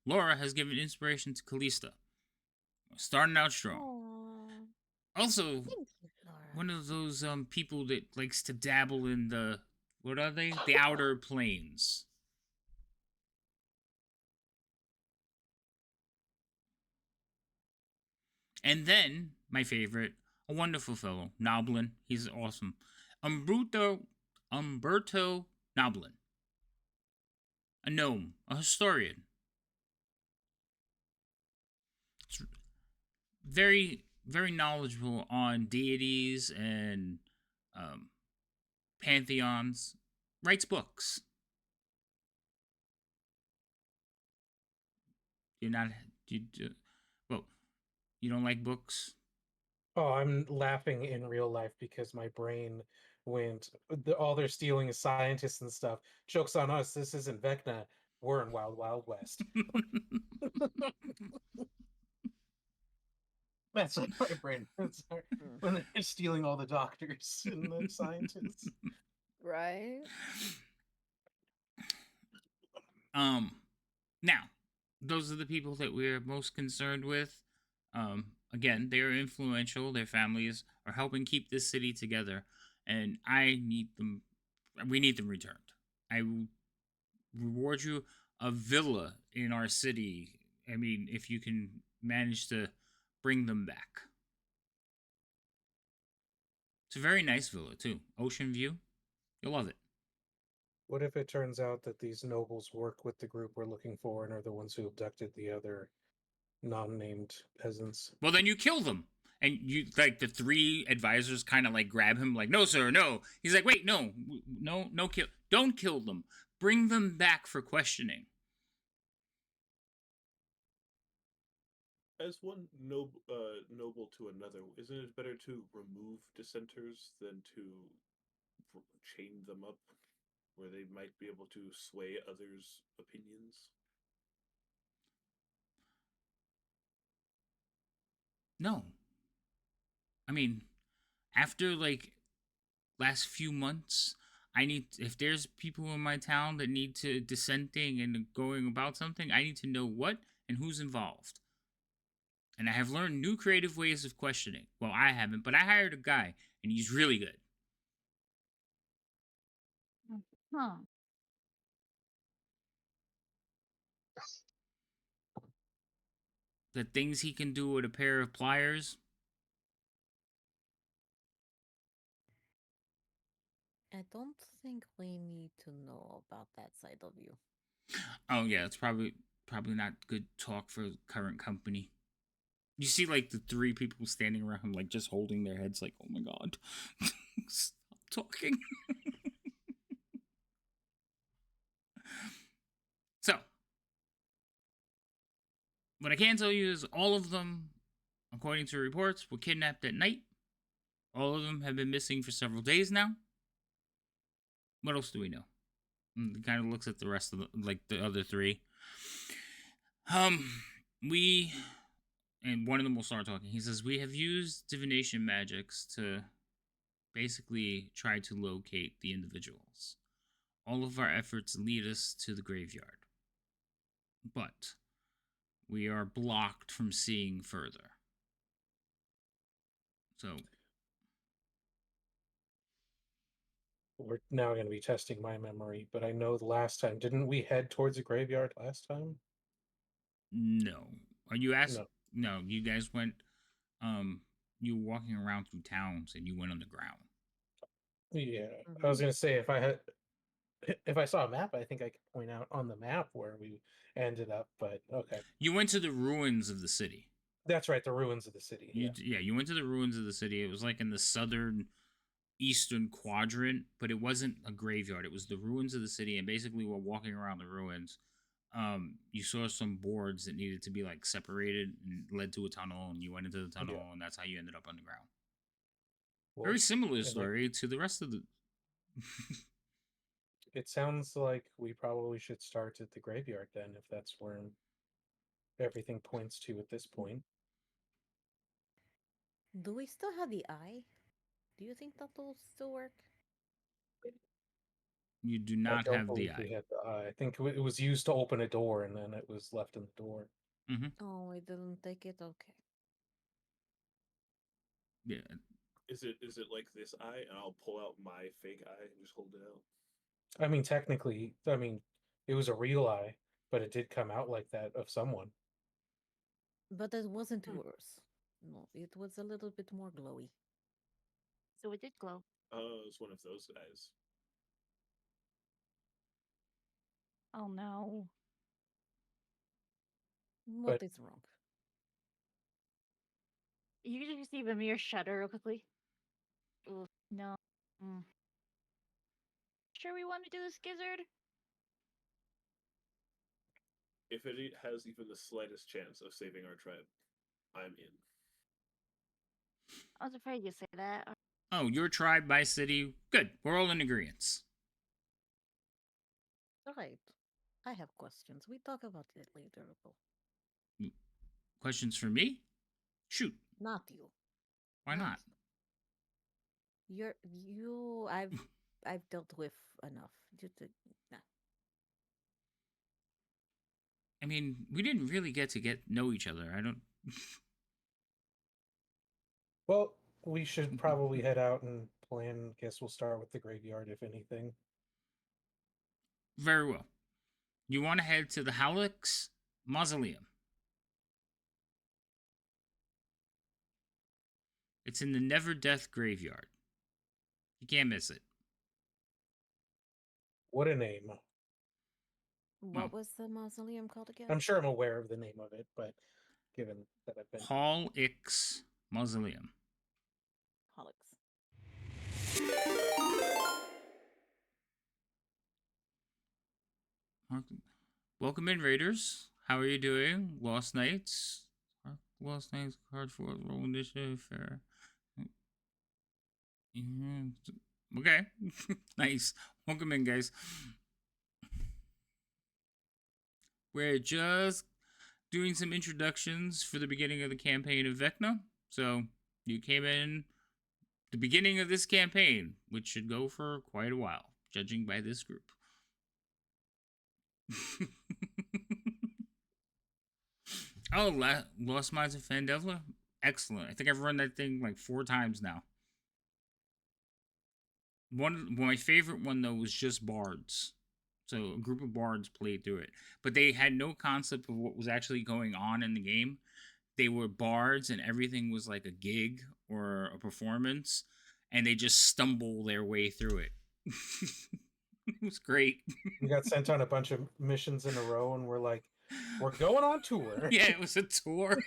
Laura has given inspiration to Callista. Starting out strong. Aww. Also, Thank you, Laura. one of those people that likes to dabble in the... What are they? The outer planes. And then, my favorite, a wonderful fellow, Noblin. He's awesome. Umberto Noblin. A gnome, a historian. It's very, very knowledgeable on deities and pantheons. Writes books. Well, you don't like books? Oh, I'm laughing in real life because my brain went, all they're stealing is scientists and stuff. Joke's on us. This isn't Vecna. We're in Wild Wild West. That's what my brain went. When they're stealing all the doctors and the scientists. Right? Now, those are the people that we're most concerned with. Again, they are influential. Their families are helping keep this city together, and I need them. We need them returned. I will reward you a villa in our city. I mean, if you can manage to bring them back. It's a very nice villa too. Ocean view. You'll love it. What if it turns out that these nobles work with the group we're looking for and are the ones who abducted the other non-named peasants. Well, then you kill them. And you like the three advisors kind of like grab him, like, no, sir, no. He's like, wait, no, no, kill, don't kill them. Bring them back for questioning. As one noble to another, isn't it better to remove dissenters than to chain them up, where they might be able to sway others' opinions? No. I mean, after like last few months, I need, if there's people in my town that need to dissenting and going about something, I need to know what and who's involved. And I have learned new creative ways of questioning. Well, I haven't, but I hired a guy and he's really good. Huh. The things he can do with a pair of pliers. I don't think we need to know about that side of you. Oh yeah, it's probably not good talk for current company. You see like the three people standing around him, like just holding their heads like, oh my god. Stop talking. So what I can tell you is all of them, according to reports, were kidnapped at night. All of them have been missing for several days now. What else do we know? He kind of looks at the rest of the other three. We, and one of them will start talking. He says, we have used divination magics to basically try to locate the individuals. All of our efforts lead us to the graveyard. But we are blocked from seeing further. So we're now going to be testing my memory, but I know the last time, didn't we head towards the graveyard last time? no. Are you asking? No. No, you guys went, you were walking around through towns and you went underground. Yeah, I was going to say, if I saw a map, I think I could point out on the map where we ended up, but okay. You went to the ruins of the city. That's right, the ruins of the city. You went to the ruins of the city. It was like in the southern eastern quadrant, but it wasn't a graveyard. It was the ruins of the city, and basically while walking around the ruins, you saw some boards that needed to be like separated and led to a tunnel, and you went into the tunnel, and that's how you ended up underground. Well, Very similar story to the rest of the it sounds like we probably should start at the graveyard then, if that's where everything points to at this point. Do we still have the eye? Do you think that'll still work? You do I not don't have the believe eye. we had the eye. I think it was used to open a door, and then it was left in the door. Oh, we didn't take it? Okay. Yeah. Is it like this eye, and I'll pull out my fake eye and just hold it out? I mean, technically, it was a real eye, but it did come out like that of someone. But it wasn't yours. No, it was a little bit more glowy. So it did glow. Oh, it's one of those guys. Oh no. What is wrong? You can just see Vamir shudder real quickly. Ooh, no. Sure we want to do this, Gizzard? If it has even the slightest chance of saving our tribe, I'm in. I was afraid you'd say that. Oh, your tribe, my city. Good. We're all in agreement. Right. I have questions. We talk about it later. Questions for me? Shoot. Not you. Why not? I've dealt with enough. Nah. I mean, we didn't really get to know each other. I don't. Well, we should probably head out and plan. Guess we'll start with the graveyard, if anything. Very well. You want to head to the Hallex Mausoleum. It's in the Never Death Graveyard. You can't miss it. What a name. What was the mausoleum called again? I'm sure I'm aware of the name of it, but given that I've been. Paul Ix Mausoleum. Holics. Welcome in, Raiders. How are you doing? Lost Knights. Lost Knights, card for roll initiative, fair. Okay. Nice. Welcome in, guys. We're just doing some introductions for the beginning of the campaign of Vecna. So you came in the beginning of this campaign, which should go for quite a while, judging by this group. Oh, Lost Minds of Fandevla? Excellent. I think I've run that thing like 4 times now. My favorite one, though, was just bards. So a group of bards played through it. But they had no concept of what was actually going on in the game. They were bards and everything was like a gig or a performance. And they just stumble their way through it. It was great. We got sent on a bunch of missions in a row and we're like, we're going on tour. Yeah, it was a tour.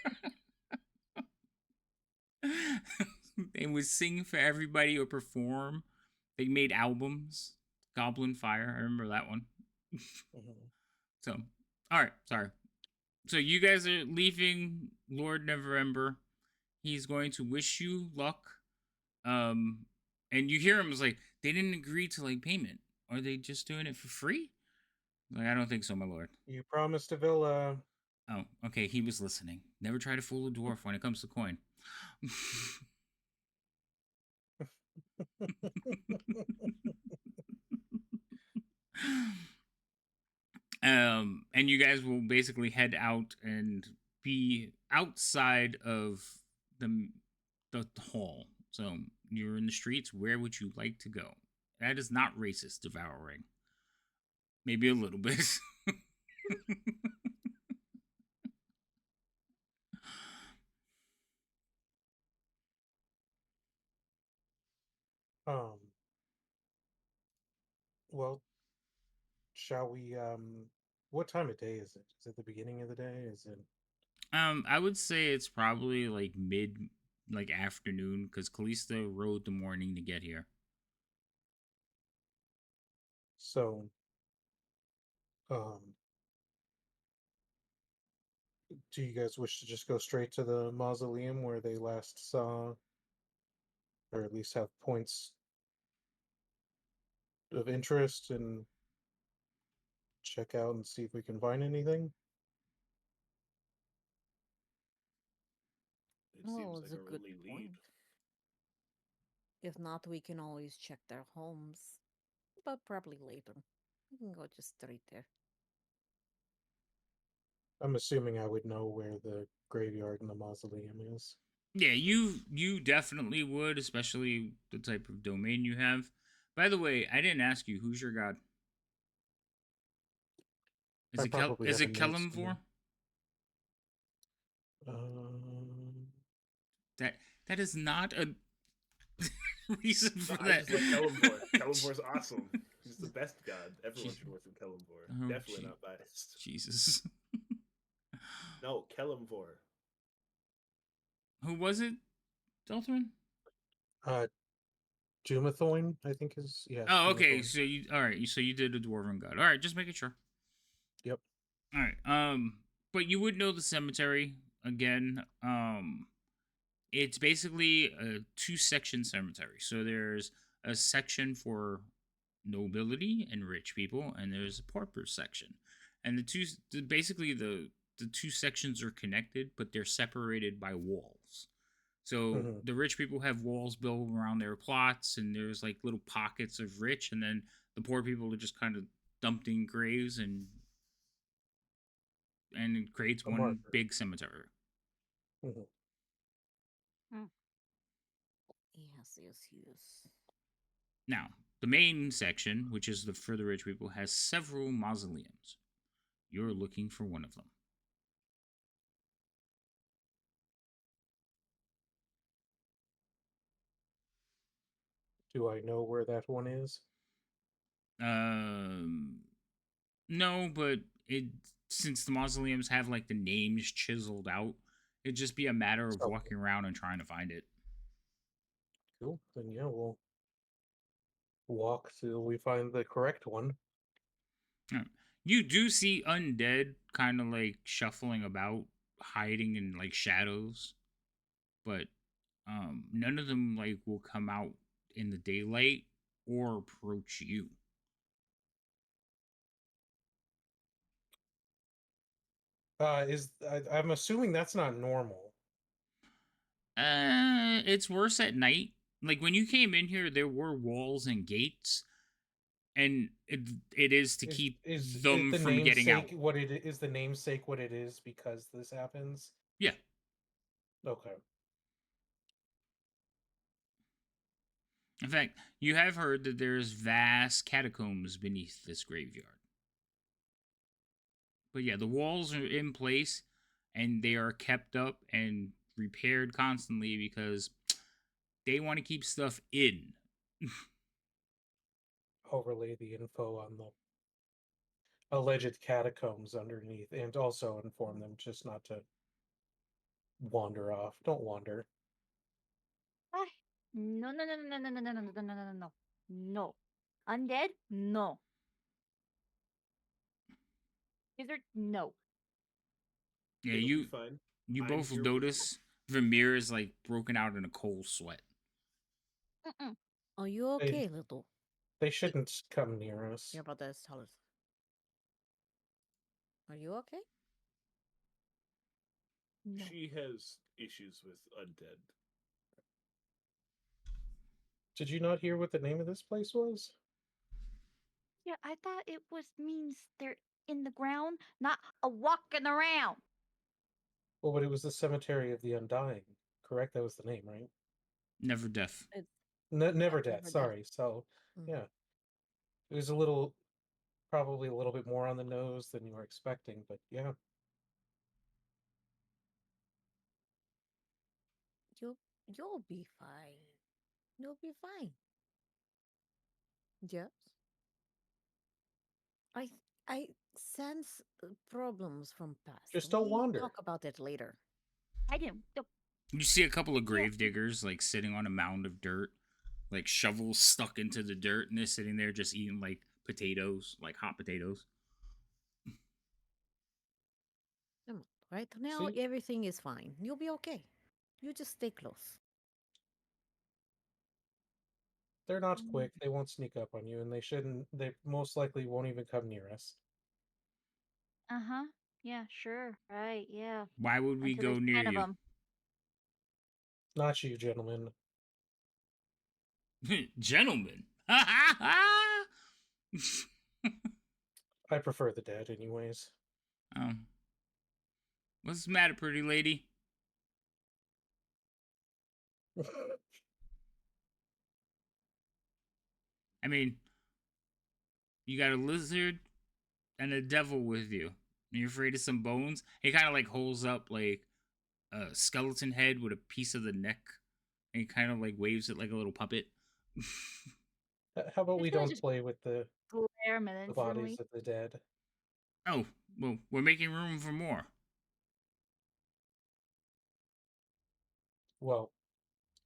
They would sing for everybody or perform. They made albums. Goblin Fire, I remember that one. Mhm. So, all right, sorry. So you guys are leaving Lord Neverember. He's going to wish you luck. And you hear him is like, they didn't agree to like payment. Are they just doing it for free? Like, I don't think so, my lord. You promised a villa. Oh, okay, he was listening. Never try to fool a dwarf when it comes to coin. And you guys will basically head out and be outside of the hall. So you're in the streets. Where would you like to go? That is not racist, devouring. Maybe a little bit. Well, shall we what time of day is it? Is it the beginning of the day? Is it I would say it's probably like like afternoon, because Kalista rode the morning to get here. so do you guys wish to just go straight to the mausoleum where they last saw, or at least have points of interest, and check out and see if we can find anything? It Well, seems it's like a a good really point. lead. If not, we can always check their homes. But probably later. We can go just straight there. I'm assuming I would know where the graveyard and the mausoleum is. Yeah, you definitely would, especially the type of domain you have. By the way, I didn't ask you, who's your god? I probably Is have a it note Kelemvor? somewhere. That is not a reason for I that. just like Kelemvor. Kelemvor's awesome. He's the best god. Everyone Jeez. should worship Kelemvor. Oh, Definitely gee. not biased. Jesus. No, Kelemvor. Who was it, Deltrin? Jumathoin, I think is, yeah. Oh, okay. Jumathoin. So you all right? So you did a dwarven god. All right, just making sure. Yep. All right. But you would know the cemetery again. It's basically a 2-section cemetery. So there's a section for nobility and rich people, and there's a pauper section. And the 2 sections are connected, but they're separated by walls. So the rich people have walls built around their plots, and there's like little pockets of rich, and then the poor people are just kind of dumped in graves, and it creates A one marker. big cemetery. Mhm. Yes. Now, the main section, which is for the rich people, has several mausoleums. You're looking for one of them. Do I know where that one is? No, but since the mausoleums have like the names chiseled out, It'd just be a matter of So- walking around and trying to find it. Cool. Then yeah, we'll walk till we find the correct one. You do see undead kind of like shuffling about, hiding in like shadows, but none of them like will come out in the daylight or approach you. I'm assuming that's not normal. It's worse at night. Like when you came in here, there were walls and gates, and it is to keep them the from getting out. namesake what it is? The namesake what it is because this happens? Yeah. Okay. In fact, you have heard that there's vast catacombs beneath this graveyard. But yeah, the walls are in place and they are kept up and repaired constantly because they want to keep stuff in. I'll relay the info on the alleged catacombs underneath and also inform them just not to wander off. Don't wander. Ah, no, no, no, no, no, no, no, no, no, no, no, no, no. No. Undead? No. Wizard? No. Yeah, It'll be you fine. you I'm both here with notice Vermeer is like broken out in a cold sweat. Mm-mm. Are you okay, little? They shouldn't come near us. You're about to tell us. Are you okay? No. She has issues with undead. Did you not hear what the name of this place was? Yeah, I thought it was means they're in the ground, not a walking around. Well, but it was the Cemetery of the Undying, correct? That was the name, right? Never death. Never Never Death. Death. Sorry. So, Mhm. yeah, it was probably a little bit more on the nose than you were expecting, but yeah. You'll be fine. You'll be fine. Yes. I sense problems from past. Just don't We wander. Talk about it later. I didn't. You see a couple of grave diggers like sitting on a mound of dirt, like shovels stuck into the dirt, and they're sitting there just eating like potatoes, like hot potatoes. Come on. Right now, See? everything is fine. You'll be okay. You just stay close. They're not Mm. quick. They won't sneak up on you, and they shouldn't. They most likely won't even come near us. Uh-huh. Yeah, sure. Right, yeah. Why would we Until go there's near 10 of you? them. Not you, gentlemen. Gentlemen. I prefer the dead, anyways. What's the matter, pretty lady? I mean, you got a lizard and a devil with you. And you're afraid of some bones? He kind of like holds up like a skeleton head with a piece of the neck. And he kind of like waves it like a little puppet. How about we This guy don't just play with the glare bodies menacingly. of the dead? Oh, well, we're making room for more. Well,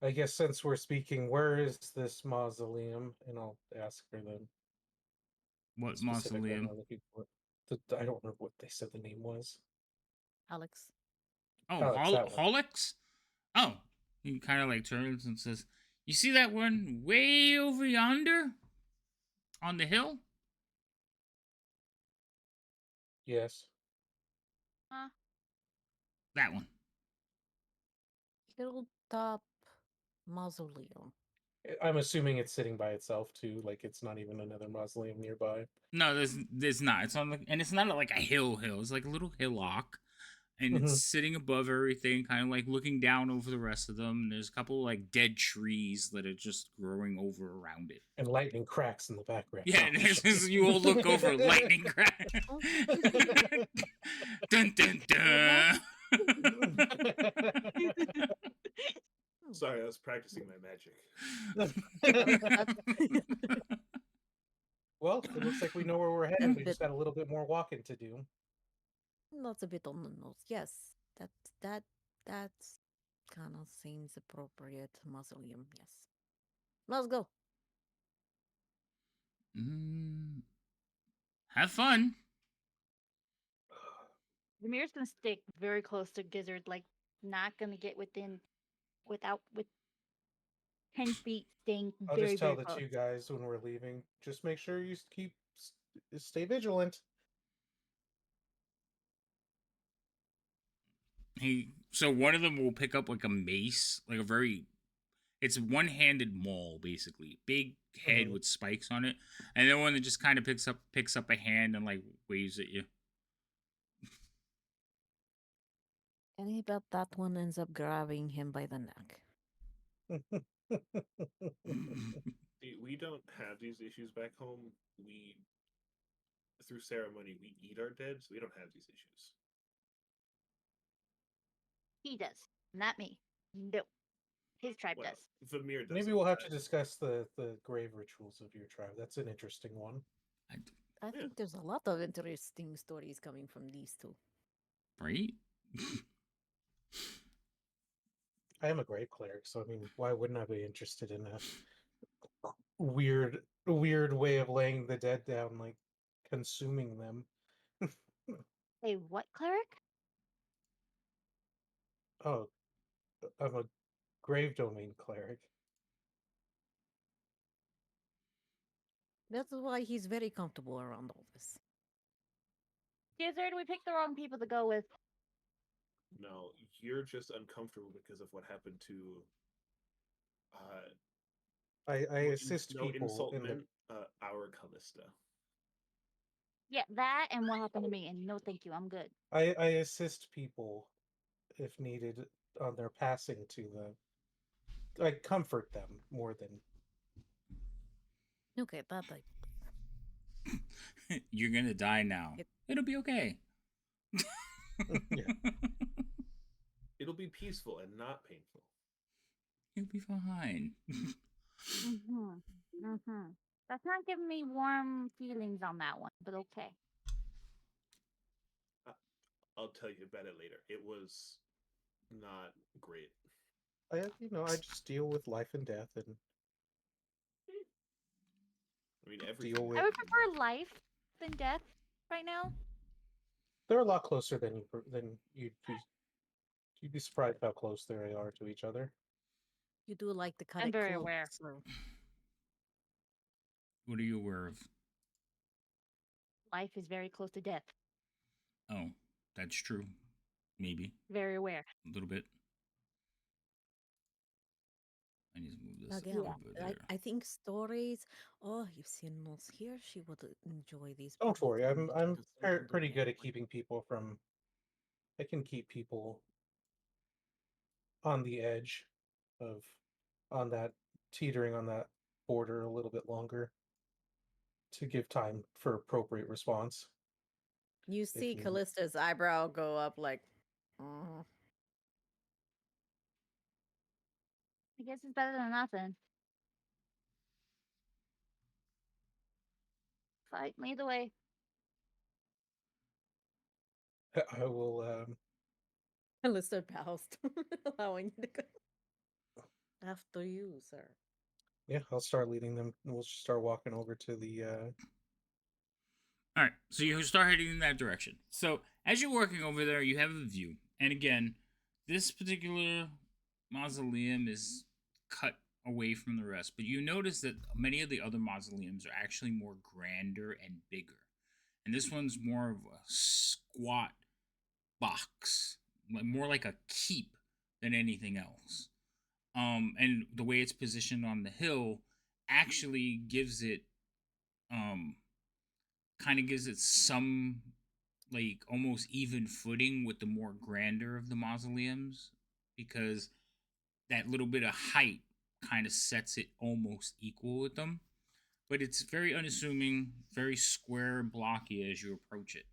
I guess since we're speaking, where is this mausoleum? And I'll ask for the What specific one mausoleum? we're looking for. I don't remember what they said the name was. Alex. Oh, Alex, that one. Holix? Oh, he kind of like turns and says, "You see that one way over yonder on the hill? Yes. Huh? That one." Hilltop Mausoleum. I'm assuming it's sitting by itself too, like it's not even another mausoleum nearby. No, there's not. It's on the, and it's not like a hill. It's like a little hillock, and it's Mhm. sitting above everything, kind of like looking down over the rest of them. And there's a couple like dead trees that are just growing over around it. And lightning cracks in the background. Yeah, and as you all look over, lightning crack. Dun dun dun. Sorry, I was practicing my magic. Well, it looks like we know where we're headed. We Bit- just got a little bit more walking to do. That's a bit on the nose. Yes, that That's kind of seems appropriate. Mausoleum, yes. Let's go. Mm, have fun. Ramir's gonna stick very close to Gizzard, like not gonna get with 10 feet, staying I'll very, just tell very the close. two guys when we're leaving. Just make sure you stay vigilant. So one of them will pick up like a mace, like a very, it's one-handed maul basically, big head Mhm. with spikes on it, and then one that just kind of picks up a hand and like waves at you. And I bet that one ends up grabbing him by the neck. See, we don't have these issues back home. We, through ceremony, we eat our dead, so we don't have these issues. He does, not me. No, his tribe Well, does. Vamir does. Maybe we'll have to discuss the grave rituals of your tribe. That's an interesting one. I Yeah. think there's a lot of interesting stories coming from these two. Right? I am a grave cleric, so I mean, why wouldn't I be interested in a weird way of laying the dead down, like consuming them? A what cleric? Oh, I'm a grave domain cleric. That's why he's very comfortable around all this. Gizzard, we picked the wrong people to go with. No, you're just uncomfortable because of what happened to. I assist no people insult in the meant. Our Callista. Yeah, that and what happened to me. And no, thank you, I'm good. I assist people if needed on their passing to the. I comfort them more than. Okay, that You're gonna die now. It'll be okay. Yeah. It'll be peaceful and not painful. You'll be fine. That's not giving me warm feelings on that one, but okay. I'll tell you about it later. It was not great. I just deal with life and death and I mean, everything. deal with. I would prefer life than death right now. They're a lot closer than you'd be. You'd be surprised how close they are to each other. you do like to cut I'm it very close. aware. So What are you aware of? Life is very close to death. Oh, that's true. Maybe Very aware. a little bit. I need to move this again, over there. I think stories. Oh, you've seen Nose here. She would enjoy these. Don't people worry, telling I'm the story and pretty doing good it. at keeping people from. I can keep people on the edge of, on that teetering on that border a little bit longer to give time for appropriate response. You see you- Callista's eyebrow go up like, I guess it's better than nothing. Fight me the way. I will. Callista bows, allowing you to go. After you, sir. Yeah, I'll start leading them. We'll start walking over to the. All right, so you start heading in that direction. So as you're working over there, you have a view, and again, this particular mausoleum is cut away from the rest, but you notice that many of the other mausoleums are actually more grander and bigger, and this one's more of a squat box, more like a keep than anything else. And the way it's positioned on the hill actually gives it kind of gives it some like almost even footing with the more grander of the mausoleums, because that little bit of height kind of sets it almost equal with them. But it's very unassuming, very square and blocky as you approach it.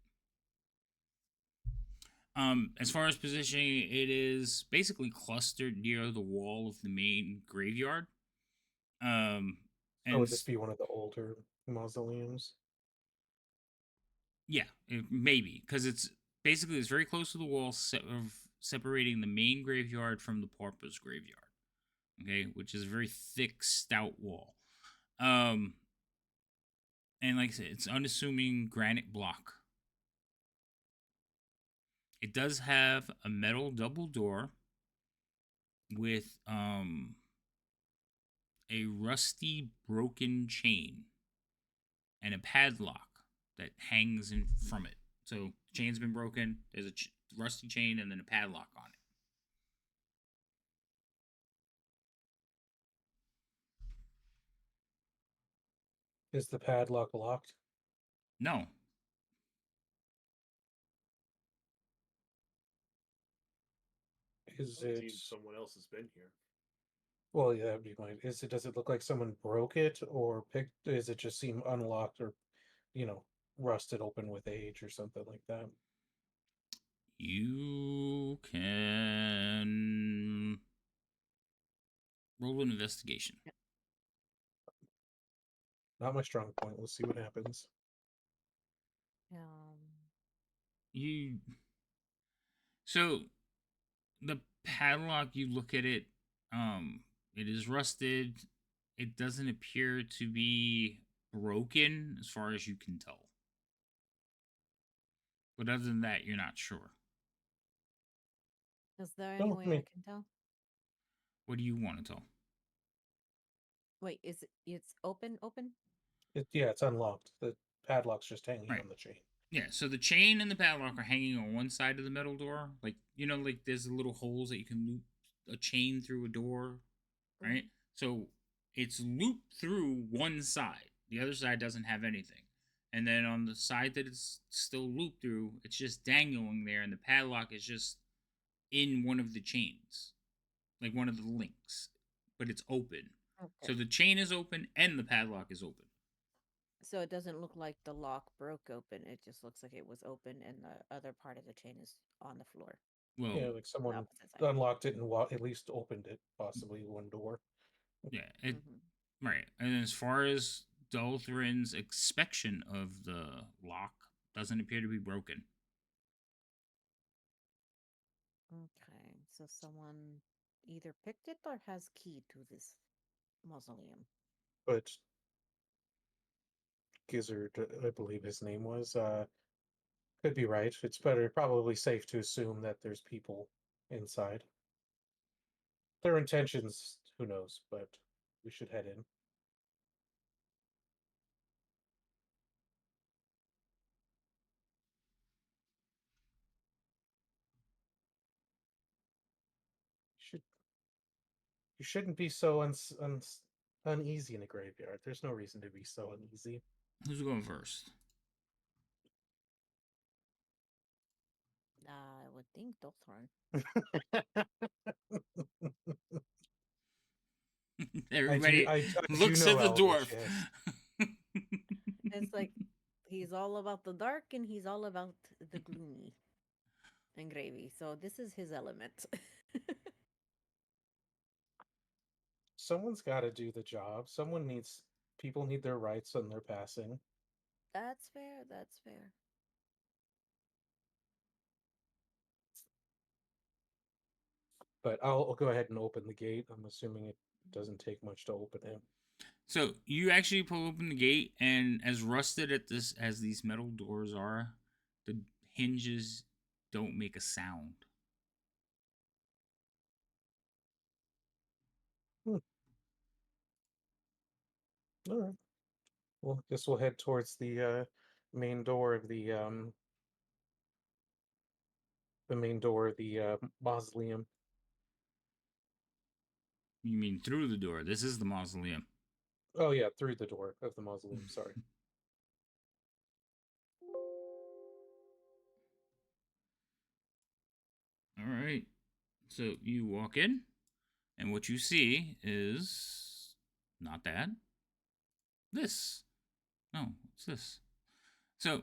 As far as positioning, it is basically clustered near the wall of the main graveyard. And would this be one of the older mausoleums? Yeah, maybe, because it's basically it's very close to the wall, separating the main graveyard from the pauper's graveyard. Okay, which is a very thick, stout wall. And like I said, it's unassuming granite block. It does have a metal double door with a rusty broken chain and a padlock that hangs in from it. So the chain's been broken. There's a rusty chain and then a padlock on it. Is the padlock locked? No. Is It it? seems someone else has been here. Well, yeah, that'd be mine. Is it? Does it look like someone broke it or picked? Does it just seem unlocked or, rusted open with age or something like that? You can roll an investigation. Not my strong point. Let's see what happens. So the padlock, you look at it, it is rusted. It doesn't appear to be broken as far as you can tell. But other than that, you're not sure. Is there any No, way I mean- I can tell? What do you want to tell? Wait, is it's open? It's unlocked. The padlock's just hanging Right. on the chain. Yeah, so the chain and the padlock are hanging on one side of the metal door. Like, like there's little holes that you can loop a chain through a door, right? So it's looped through one side. The other side doesn't have anything. And then on the side that it's still looped through, it's just dangling there, and the padlock is just in one of the chains, like one of the links, but it's open. Okay. So the chain is open and the padlock is open. So it doesn't look like the lock broke open. It just looks like it was open and the other part of the chain is on the floor. Well, Yeah, like someone Opposite side. unlocked it and at least opened it, possibly one door. yeah, Mhm. right. And as far as Dolthrin's inspection of the lock, doesn't appear to be broken. Okay, so someone either picked it or has key to this mausoleum. But Gizzard, I believe his name was, could be right. It's probably safe to assume that there's people inside. Their intentions, who knows, but we should head in. You shouldn't be so uneasy in a graveyard. There's no reason to be so uneasy. Who's going first? I would think Dolthorn. Everybody I do looks know at the Elvish, dwarf. yes. It's like he's all about the dark and he's all about the gloomy and gravy. So this is his element. Someone's got to do the job. People need their rights and their passing. That's fair. That's fair. But I'll go ahead and open the gate. I'm assuming it doesn't take much to open it. So you actually pull open the gate, and as rusted as these metal doors are, the hinges don't make a sound. All right. Well, I guess we'll head towards the main door of the main door of the mausoleum. You mean through the door? This is the mausoleum. Oh yeah, through the door of the mausoleum. Sorry. All right. So you walk in, and what you see is not that. This. No, it's this. So,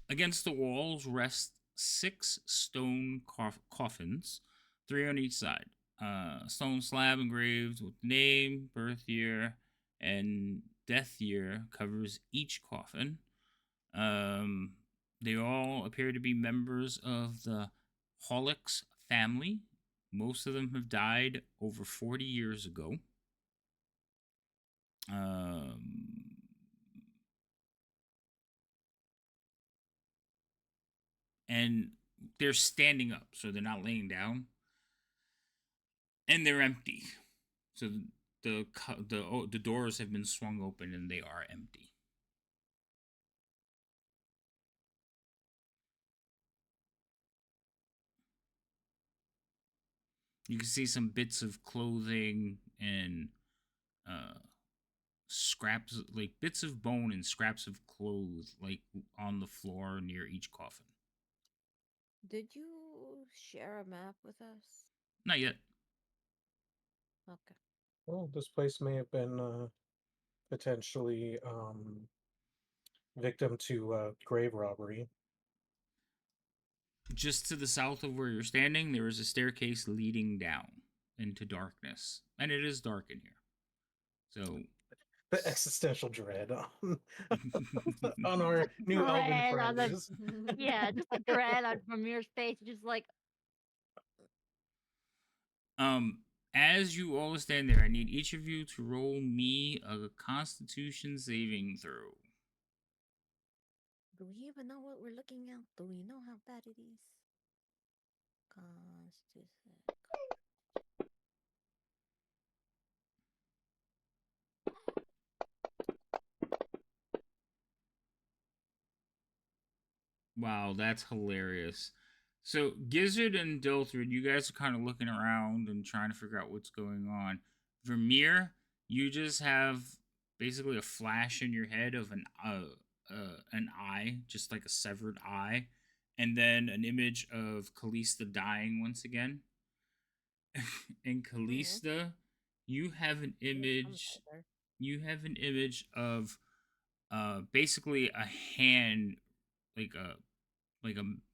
against the walls rest 6 stone coffins, 3 on each side. Stone slab engraved with name, birth year, and death year covers each coffin. They all appear to be members of the Hollick's family. Most of them have died over 40 years ago. And they're standing up, so they're not laying down, and they're empty. So the doors have been swung open and they are empty. You can see some bits of clothing and scraps, like bits of bone and scraps of clothes, like on the floor near each coffin. Did you share a map with us? Not yet. Okay. Well, this place may have been potentially victim to grave robbery. Just to the south of where you're standing, there is a staircase leading down into darkness, and it is dark in here. So The existential dread on our new elven Dread on the- friends. Yeah, just a dread on Vermeer's face, just like as you all stand there, I need each of you to roll me a Constitution saving throw. Do we even know what we're looking at? Do we know how bad it is? Constitution. Wow, that's hilarious. So Gizzard and Dilthrid, you guys are kind of looking around and trying to figure out what's going on. Vermeer, you just have basically a flash in your head of an eye, just like a severed eye, and then an image of Callista dying once again. And Callista, you have an image. You have an image of basically a hand, like a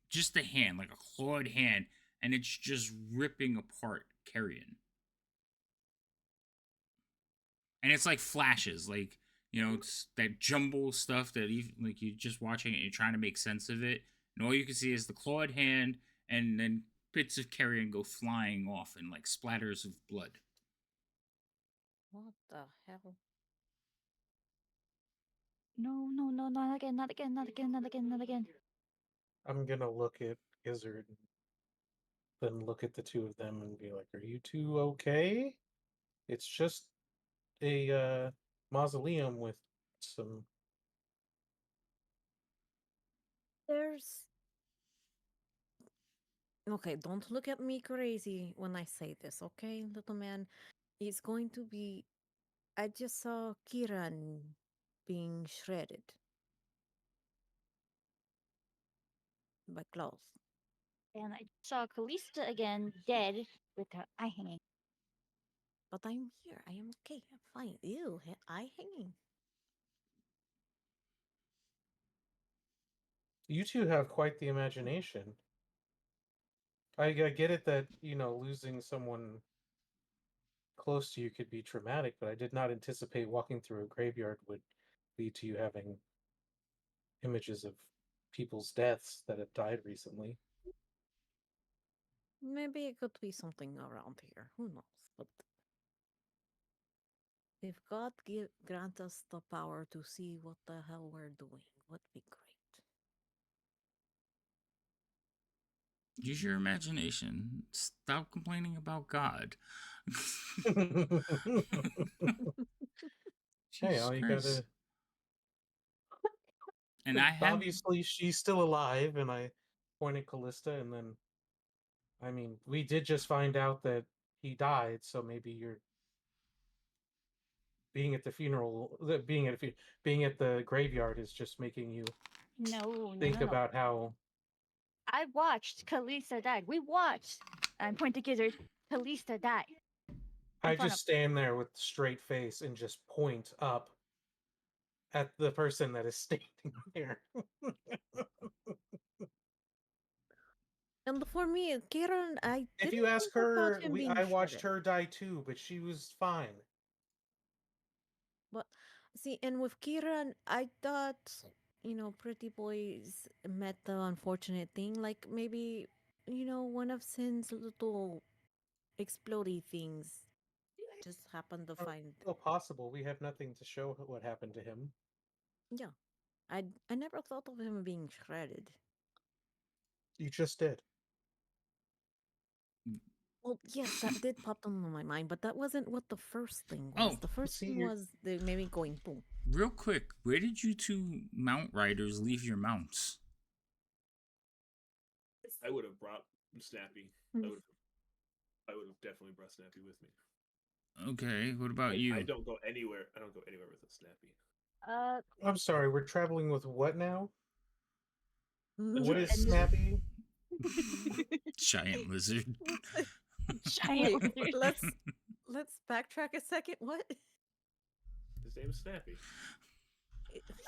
just a hand, like a clawed hand, and it's just ripping apart Carrion. And it's like flashes, like, you know, it's that jumble stuff that even like you're just watching it, you're trying to make sense of it, and all you can see is the clawed hand, and then bits of Carrion go flying off and like splatters of blood. What the hell? no, not again, not again, not again, not again, not again. I'm gonna look at Gizzard and then look at the two of them and be like, "Are you two okay? It's just a mausoleum with some." There's. Okay, don't look at me crazy when I say this, okay, little man? It's going to be. I just saw Kiran being shredded by claws. And I saw Callista again, dead, with her eye hanging. But I'm here. I am okay. I'm fine. Ew, eye hanging. You two have quite the imagination. I get it that, you know, losing someone close to you could be traumatic, but I did not anticipate walking through a graveyard would lead to you having images of people's deaths that have died recently. Maybe it could be something around here. Who knows? But if God grant us the power to see what the hell we're doing, would be great. Use your imagination. Stop complaining about God. Hey, Jesus all you Christ. gotta. And I have Obviously, she's still alive, and I pointed Callista, and then, I mean, we did just find out that he died, so maybe you're being at the funeral, being at the graveyard is just making you No, think about how. I watched Callista die. We watched. I'm pointing to Gizzard. Callista die. I front just stand there with straight face and just point up at the person that is standing there. And for me, Kiran, I If didn't you ask think about her, him being I watched shredded. her die too, but she was fine. But see, and with Kiran, I thought, you know, pretty boys met the unfortunate thing. Like maybe one of Sin's little explodey things just happened to Oh, find. still possible. We have nothing to show what happened to him. Yeah, I never thought of him being shredded. You just did. Well, yes, that did pop into my mind, but that wasn't what the first thing was. Oh, The first see, thing you're- was the maybe going boom. Real quick, where did you two mount riders leave your mounts? I would have brought Snappy. Hmm. I would have definitely brought Snappy with me. Okay, what about you? I don't go anywhere. I don't go anywhere with a Snappy. I'm sorry, we're traveling with what now? Mm-hmm. What is giant Snappy? Giant lizard. Giant. Wait, let's backtrack a second. What? His name's Snappy.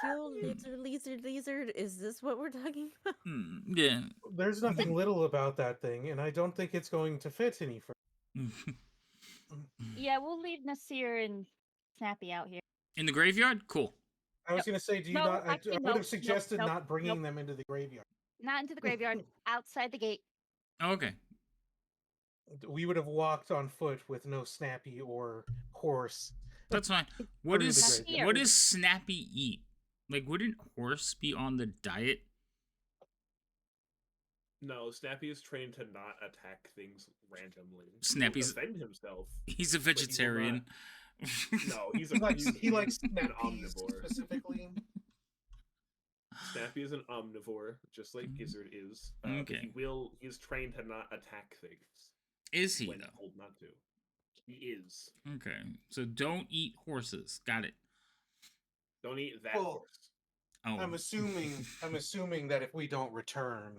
Hill lizard. Is this what we're talking about? Yeah. There's nothing little about that thing, and I don't think it's going to fit any further. Yeah, we'll leave Nasir and Snappy out here. In the graveyard? Cool. I was going to say, do you No, not? actually, I would nope, have suggested nope, not bringing nope. them into the graveyard. Not into the graveyard, outside the gate. Okay. We would have walked on foot with no Snappy or horse. That's fine. What Through the is graveyard. what does Snappy eat? Like, wouldn't horse be on the diet? No, Snappy is trained to not attack things randomly. Snappy's- He'll defend himself. He's a he will vegetarian. No, he's He likes an Snappies omnivore. specifically. Snappy is an omnivore, just like Gizzard is. But Okay. He's trained to not attack things Is he when though? told not to. He is. Okay. So don't eat horses. Got it. Don't eat that Well, horse. Oh. I'm assuming that if we don't return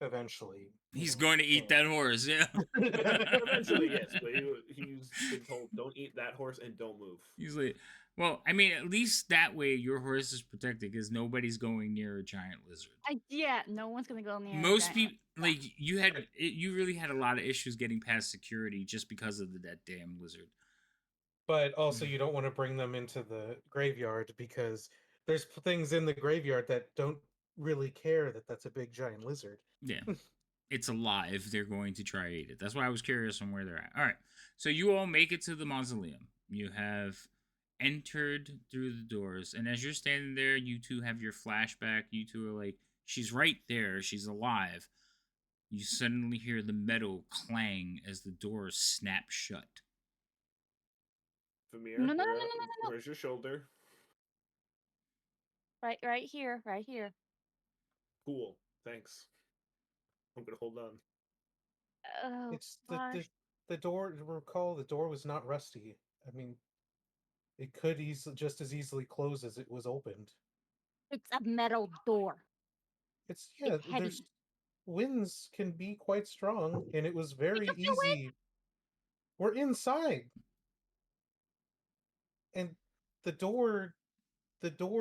eventually, He's going to eat that horse, yeah. Eventually, yes, but he's been told don't eat that horse and don't move. He's like, well, I mean, at least that way your horse is protected because nobody's going near a giant lizard. Yeah, no one's gonna go near. Most that. people, like, you really had a lot of issues getting past security just because of that damn lizard. But also, you don't want to bring them into the graveyard because there's things in the graveyard that don't really care that that's a big giant lizard. Yeah. It's alive. They're going to try eat it. That's why I was curious on where they're at. All right. So you all make it to the mausoleum. You have entered through the doors. And as you're standing there, you two have your flashback. You two are like, she's right there. She's alive. You suddenly hear the metal clang as the doors snap shut. Famir, No. where's your shoulder? Right here, right here. Cool, thanks. I'm gonna hold on. Oh, It's gosh. the door. Recall, the door was not rusty. I mean, it could just as easily close as it was opened. It's a metal door. It's yeah. It's heavy. There's winds can be quite strong, and it was very can do it. easy. We're inside, and the door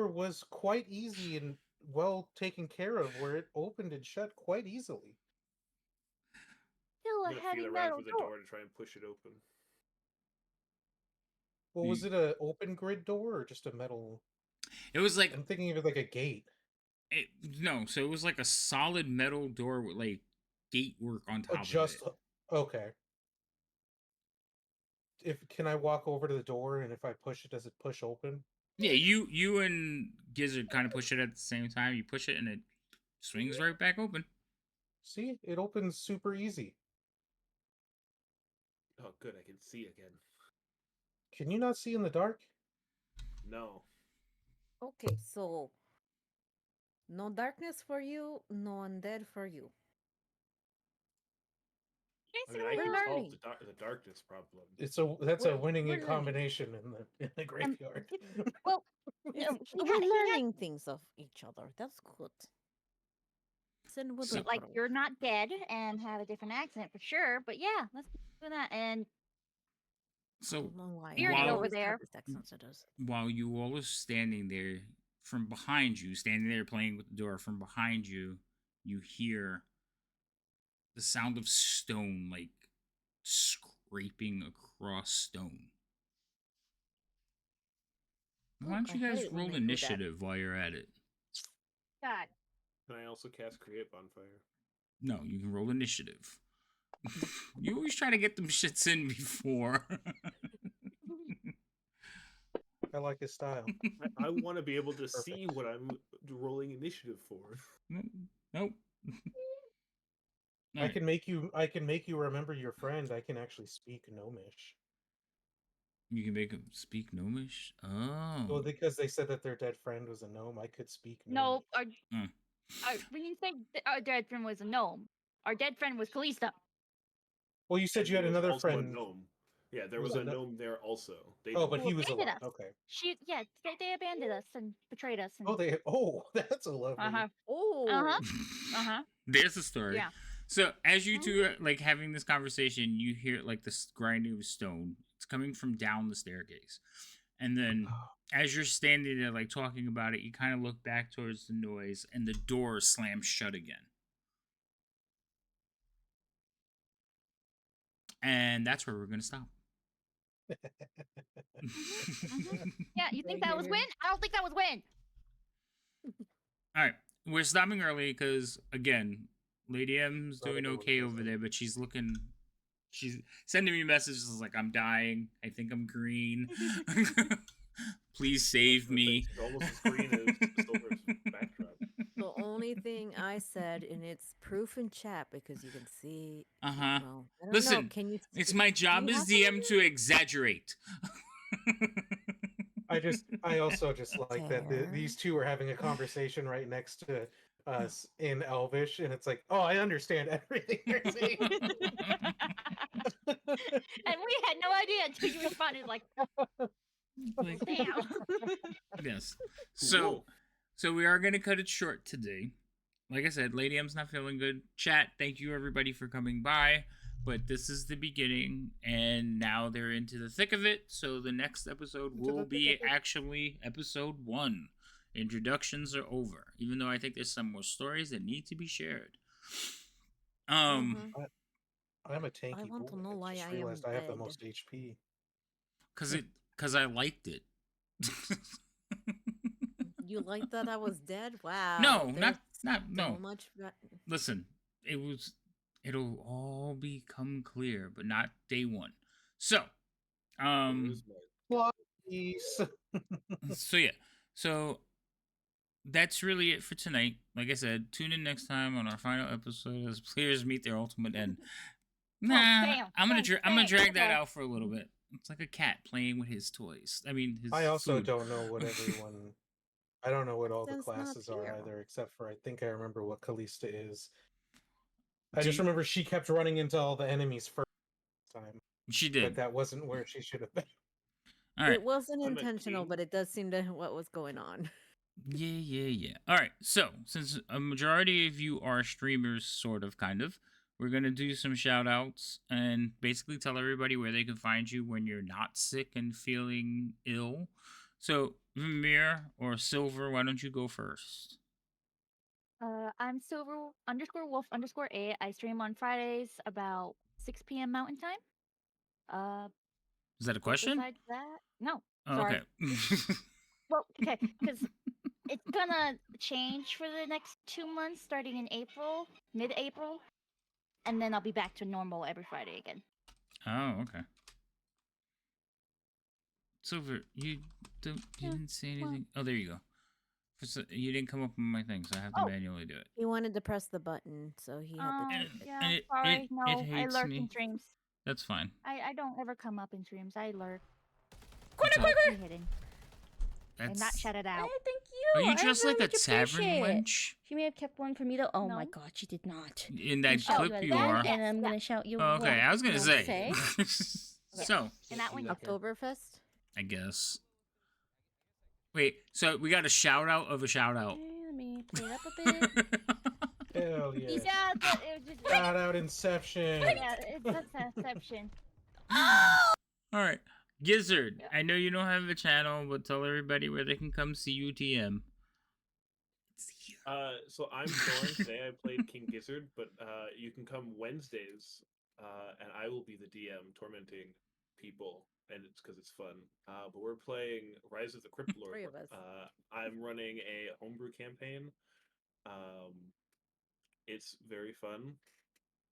was quite easy and well taken care of, where it opened and shut quite easily. Still I'm a gonna heavy feel around metal for the door. door to try and push it open. Well, was it a open grid door or just a metal? It was like, I'm thinking of it like a gate. no, so it was like a solid metal door with like gate work on top Just of it. okay. Can I walk over to the door, and if I push it, does it push open? Yeah, you and Gizzard kind of push it at the same time. You push it and it swings right back open. See, it opens super easy. Oh, good, I can see again. Can you not see in the dark? No. Okay, so no darkness for you, no undead for you. I mean, I Basically, can we're solve learning. the darkness problem. That's a We're winning learning. combination in the graveyard. well, We're yeah. learning things of each other. That's good. Send with So- the like girl. you're not dead and have a different accent for sure. But yeah, let's do that. And So don't know why. Beardy I over always there. have this accent, so it does. while you all are standing there, from behind you, standing there playing with the door, from behind you, you hear the sound of stone, like scraping across stone. Why don't I you hate guys it when roll they do that. initiative while you're at it? God, Can I also cast Create Bonfire? No, you can roll initiative. You always try to get them shits in before. I like his style. I want to be able to Perfect. see what I'm rolling initiative for. Nope. I can make you remember your friend. I can actually speak Gnomish. You can make them speak Gnomish? Oh. Well, because they said that their dead friend was a gnome, I could speak No, Gnomish. when you say our dead friend was a gnome, our dead friend was Kalista. Well, you said And you had there was another also a friend. gnome. Yeah, there Was was it a no- gnome there also. They Oh, didn't but he know. was abandoned alive. us. Okay. They abandoned us and betrayed us. And, That's a lovely. uh-huh. Oh, Uh-huh. There's a story. Yeah. So as you two are like having this conversation, you hear like this grinding of stone. It's coming from down the staircase. And then as you're standing there like talking about it, you kind of look back towards the noise and the door slams shut again. And that's where we're gonna stop. Yeah, you think that was win? I don't think that was win. All right, we're stopping early because again, Lady M's Sorry, doing there okay was over a- there, but she's sending me messages like I'm dying. I think I'm green. Please save me. It's almost as green as Silver's backdrop. the only thing I said, and it's proof in chat because you can see. Uh-huh. Well, I don't know. Listen, Can you? it's my job do you as have DM to exaggerate. I also just like that Fair. these two are having a conversation right next to us in Elvish, and it's like, oh, I understand everything you're saying. And we had no idea until you responded like, Like, damn. yes. So we are gonna cut it short today. Like I said, Lady M's not feeling good. Chat, thank you everybody for coming by. But this is the beginning, and now they're into the thick of it. So the next episode will be actually episode 1. Introductions are over. Even though I think there's some more stories that need to be shared. Mhm. I'm a tanky I want to boy. know why just I am realized I have the dead. most HP. Cause I liked it. You like that I was dead? Wow. No, there's not so no. much. Listen, it'll all become clear, but not day 1. So, Where's my- Please. so yeah. So that's really it for tonight. Like I said, tune in next time on our final episode as players meet their ultimate end. Nah, damn. I'm gonna Thanks. drag that Okay. out for a little bit. It's like a cat playing with his toys. I mean, his I also food. don't know what everyone. I don't know what all the That's not classes are fair. either, except for I think I remember what Kalista is. Do I just you- remember she kept running into all the enemies first time, She but did. that wasn't where she should have been. All right. It wasn't I'm a intentional, king. but it does seem to what was going on. Yeah. All right. So, since a majority of you are streamers, sort of, kind of, we're going to do some shout outs and basically tell everybody where they can find you when you're not sick and feeling ill. So, Vamir or Silver, why don't you go first? I'm Silver_Wolf_A. I stream on Fridays about 6 p.m. Mountain Time. Is that a question? Besides that, no. Oh, Sorry. okay. Well, okay, because it's gonna change for the next 2 months, starting in April, mid-April, and then I'll be back to normal every Friday again. Oh, okay. Silver, you didn't say anything. Oh, there you go. You didn't come up with my thing, so I have to Oh. manually do it. He wanted to press the button, so he had to. And- type it. Yeah, and it- sorry. it No, I hates lurk me. in streams. That's fine. I don't ever come up in streams. I lurk. That's all- Be hidden and not That's- shout it out. Hey, thank Are you. you I dressed very like a much tavern appreciate it. wench? She may have kept one for me though. Oh my No. god, she did not. In that Oh, clip, Shout you it are. out, and I'm Yeah. gonna shout you. Oh, okay, what I was gonna you say. So, And that one, Oktoberfest? I guess. Wait, so we got a shout out of a shout out. Okay, let me play it up a bit. Hell yeah! yeah, but it was just Shout out Inception. yeah, it's an exception. All right, Gizzard. Yeah. I know you don't have a channel, but tell everybody where they can come see you TM. So I'm Thorn. Today I played King Gizzard, but you can come Wednesdays, and I will be the DM tormenting people, and it's because it's fun. But we're playing Rise of the Crypt Lord. 3 of us. I'm running a homebrew campaign. It's very fun.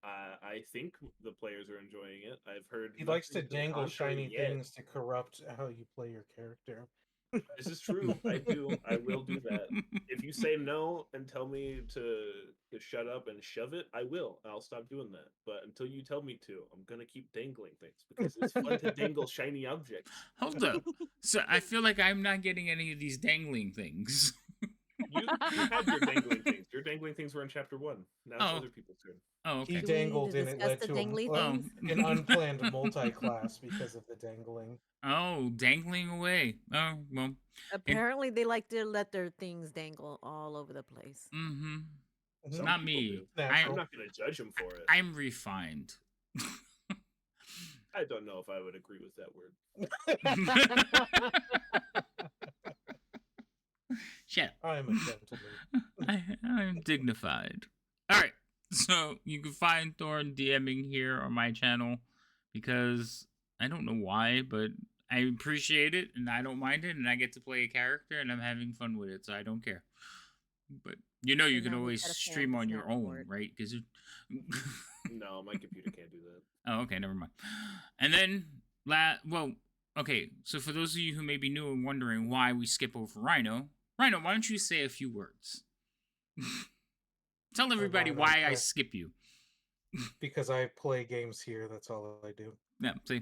I think the players are enjoying it. I've heard He likes to nothing the dangle contrary shiny yet. things to corrupt how you play your character. This is true. I do. I will do that. If you say no and tell me to shut up and shove it, I will. I'll stop doing that. But until you tell me to, I'm gonna keep dangling things because it's fun to dangle shiny objects. Hold up. So I feel like I'm not getting any of these dangling things. You had your dangling things. Your dangling things were in chapter 1. Now it's Oh. other people's turn. Oh, He okay. Do we need dangled to and it discuss led the to dangly things? an unplanned multi-class because of the dangling. Oh, dangling away. Oh, well. Apparently, they like to let their things dangle all over the place. Mm-hmm. It's Some not people me. do. Natural. I'm not gonna judge them for it. I'm refined. I don't know if I would agree with that word. Shut up. I'm a gentleman. I'm dignified. All right. So you can find Thorn DMing here on my channel because I don't know why, but I appreciate it and I don't mind it and I get to play a character and I'm having fun with it, so I don't care. But you know you And can now we've always got a stream fan on your snap for own, it. right? Because No, my computer can't do that. oh, okay, never mind. And then okay. So for those of you who may be new and wondering why we skip over Rhino, why don't you say a few words? Tell everybody Rhino, why I okay. skip you. Because I play games here, that's all I do. Yeah, see,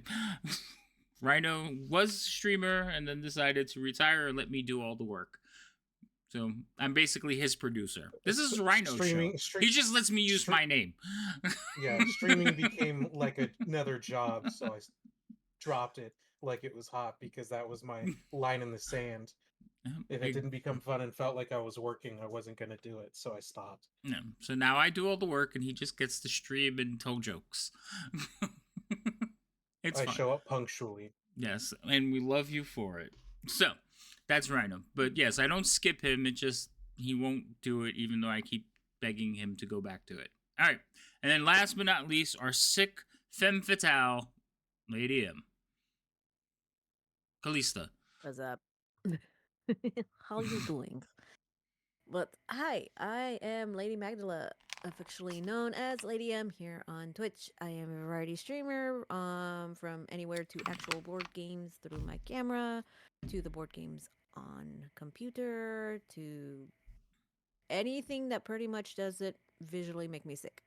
Rhino was a streamer and then decided to retire and let me do all the work. So I'm basically his producer. This is Rhino's show. He just lets me use my name. Yeah, streaming became like another job, so I dropped it like it was hot because that was my line in the sand. If it didn't become fun and felt like I was working, I wasn't going to do it, so I stopped. Yeah, so now I do all the work and he just gets to stream and tell jokes. It's I fun. show up punctually. Yes, and we love you for it. So, that's Rhino. But yes, I don't skip him. It just, he won't do it even though I keep begging him to go back to it. All right. And then last but not least, our sick femme fatale, Lady M. Callista. What's up? How you doing? But hi, I am Lady Magdala, affectionately known as Lady M here on Twitch. I am a variety streamer, from anywhere to actual board games through my camera, to the board games on computer, to anything that pretty much does it visually make me sick.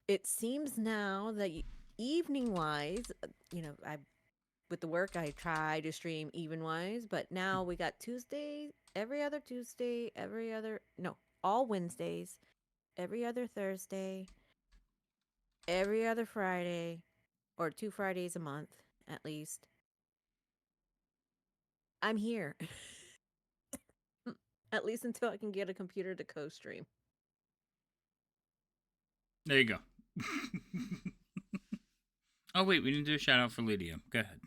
It seems now that evening wise, with the work, I try to stream even-wise, but now we got Tuesday, every other Tuesday, all Wednesdays, every other Thursday, every other Friday, or 2 Fridays a month, at least. I'm here. At least until I can get a computer to co-stream. There you go. Oh, wait, we didn't do a shout out for Lydia. Go ahead.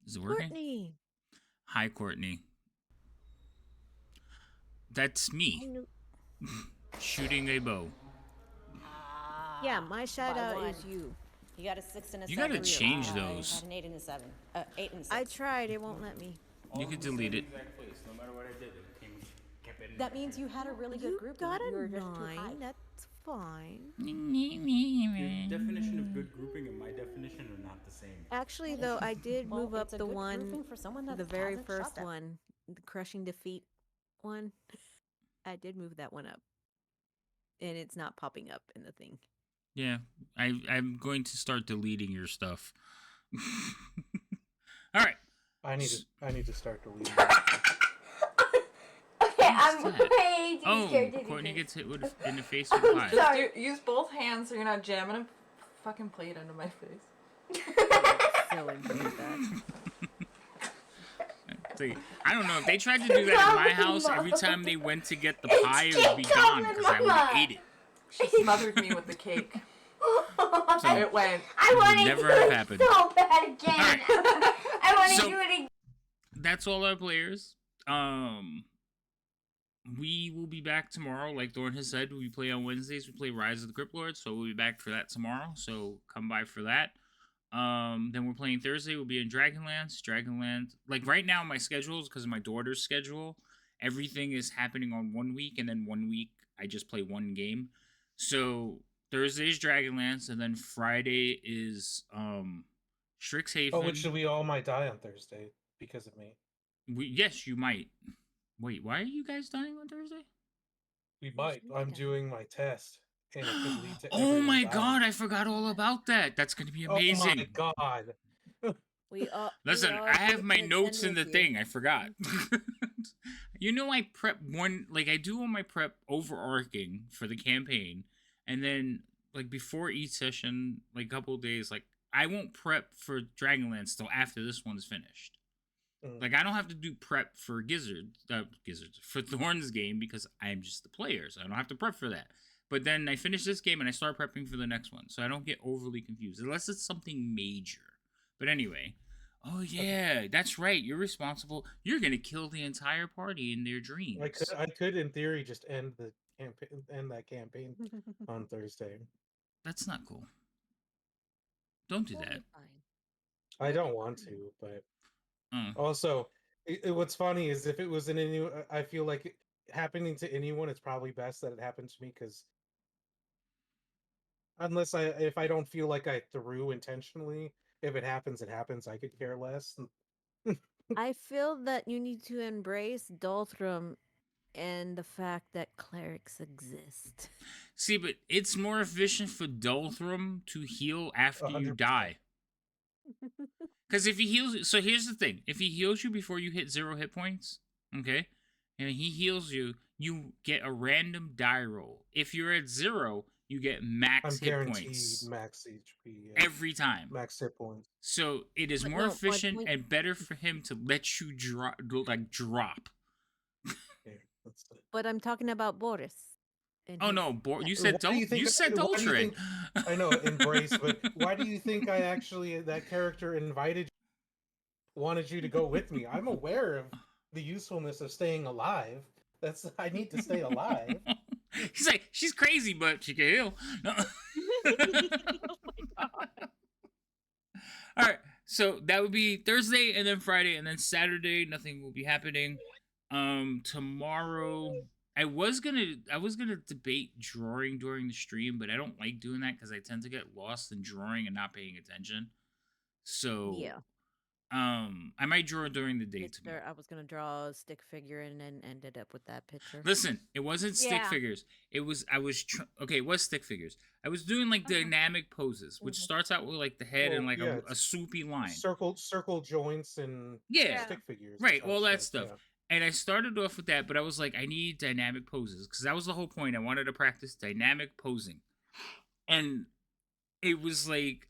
Is it working? Courtney! Hi, Courtney. That's me. Shooting a bow. Yeah, my shout out one. is you. You got a 6 and a You 7. gotta change I those. had an 8 and a 7. 8 and a 6. I tried, it won't let me. You could delete it. No matter what I did, kept it in That means you had a really good You group. got you were a just too high. 9, that's fine. Your definition of good grouping and my definition are not the same. Actually, though, I did Well, move up it's a the good one, grouping for someone that the very hasn't shot first that. one, the crushing defeat one. I did move that one up, and it's not popping up in the thing. Yeah, I'm going to start deleting your stuff. All right. I need to start deleting. Okay, I'm What's way that? too Oh, scared to do Courtney this. gets hit with in the face with a pie. Sorry. Use both hands so you're not jamming a fucking plate under my face. So enjoyed that. See, I don't know if they tried to do that in my house. Every time they went to get the pie, it would be gone because I would have ate it. She smothered me with the cake. So, It went. I want to never do have it happened. so bad again. Alright. I want to So- do it again. that's all our players. We will be back tomorrow. Like Thorn has said, we play on Wednesdays. We play Rise of the Crypt Lord, so we'll be back for that tomorrow. So come by for that. Then we're playing Thursday. We'll be in Dragonlance. Dragonlance. Like right now, my schedules because of my daughter's schedule, everything is happening on 1 week, and then 1 week I just play one game. So Thursday is Dragonlance, and then Friday is Strixhaven. Oh, which we all might die on Thursday because of me. Yes, you might. Wait, why are you guys dying on Thursday? We might. I'm doing my test, and it could lead to. Oh everyone my dying. god, I forgot all about that. That's gonna be amazing. Oh my god. We all Listen, we all I have can my attend notes in the with you. thing. I forgot. You know, I prep one, like, I do all my prep overarching for the campaign. And then, like, before each session, like, a couple of days, like, I won't prep for Dragonlance till after this one's finished. Like, I don't have to do prep for Gizzards, for Thorn's game because I'm just the player, so I don't have to prep for that. But then I finish this game and I start prepping for the next one, so I don't get overly confused, unless it's something major. But anyway, oh yeah, that's right, you're responsible. You're gonna kill the entire party in their dreams. I could, in theory, just end the campaign, end that campaign on Thursday. That's not cool. Don't do We'll be that. fine. I don't want to, but Mm. also, what's funny is if it was in any, I feel like happening to anyone, it's probably best that it happened to me because if I don't feel like I threw intentionally, if it happens, it happens. I could care less. I feel that you need to embrace Dothram and the fact that clerics exist. See, but it's more efficient for Dothram to heal after you 100%. die. Because if he heals, so here's the thing: if he heals you before you hit 0 hit points, okay, and he heals you, you get a random die roll. If you're at 0, you get I'm max hit guaranteed points max HP. Yeah. every time. Max hit points. So it is But more no, my efficient point- and better for him to let you drop. Yeah, that's it. But I'm talking about Boris. and Oh his- no, you Why said do you think you said why do you Doltrin. think- I know, embrace, but why do you think I actually that character wanted you to go with me? I'm aware of the usefulness of staying alive. I need to stay alive. He's like, she's crazy, but she can heal. No. All right, so that would be Thursday, and then Friday, and then Saturday. Nothing will be happening. Tomorrow, I was gonna debate drawing during the stream, but I don't like doing that because I tend to get lost in drawing and not paying attention. So Yeah. I might draw during the day tomorrow. I was gonna draw a stick figure and then ended up with that picture. Listen, it wasn't stick Yeah. figures. It was okay. It was stick figures. I was doing like dynamic poses, which starts out with like the head and Well, like yeah, a swoopy line. Circle joints and Yeah. stick figures. Right, and all that such, stuff. yeah. And I started off with that, but I was like, I need dynamic poses because that was the whole point. I wanted to practice dynamic posing, and it was like,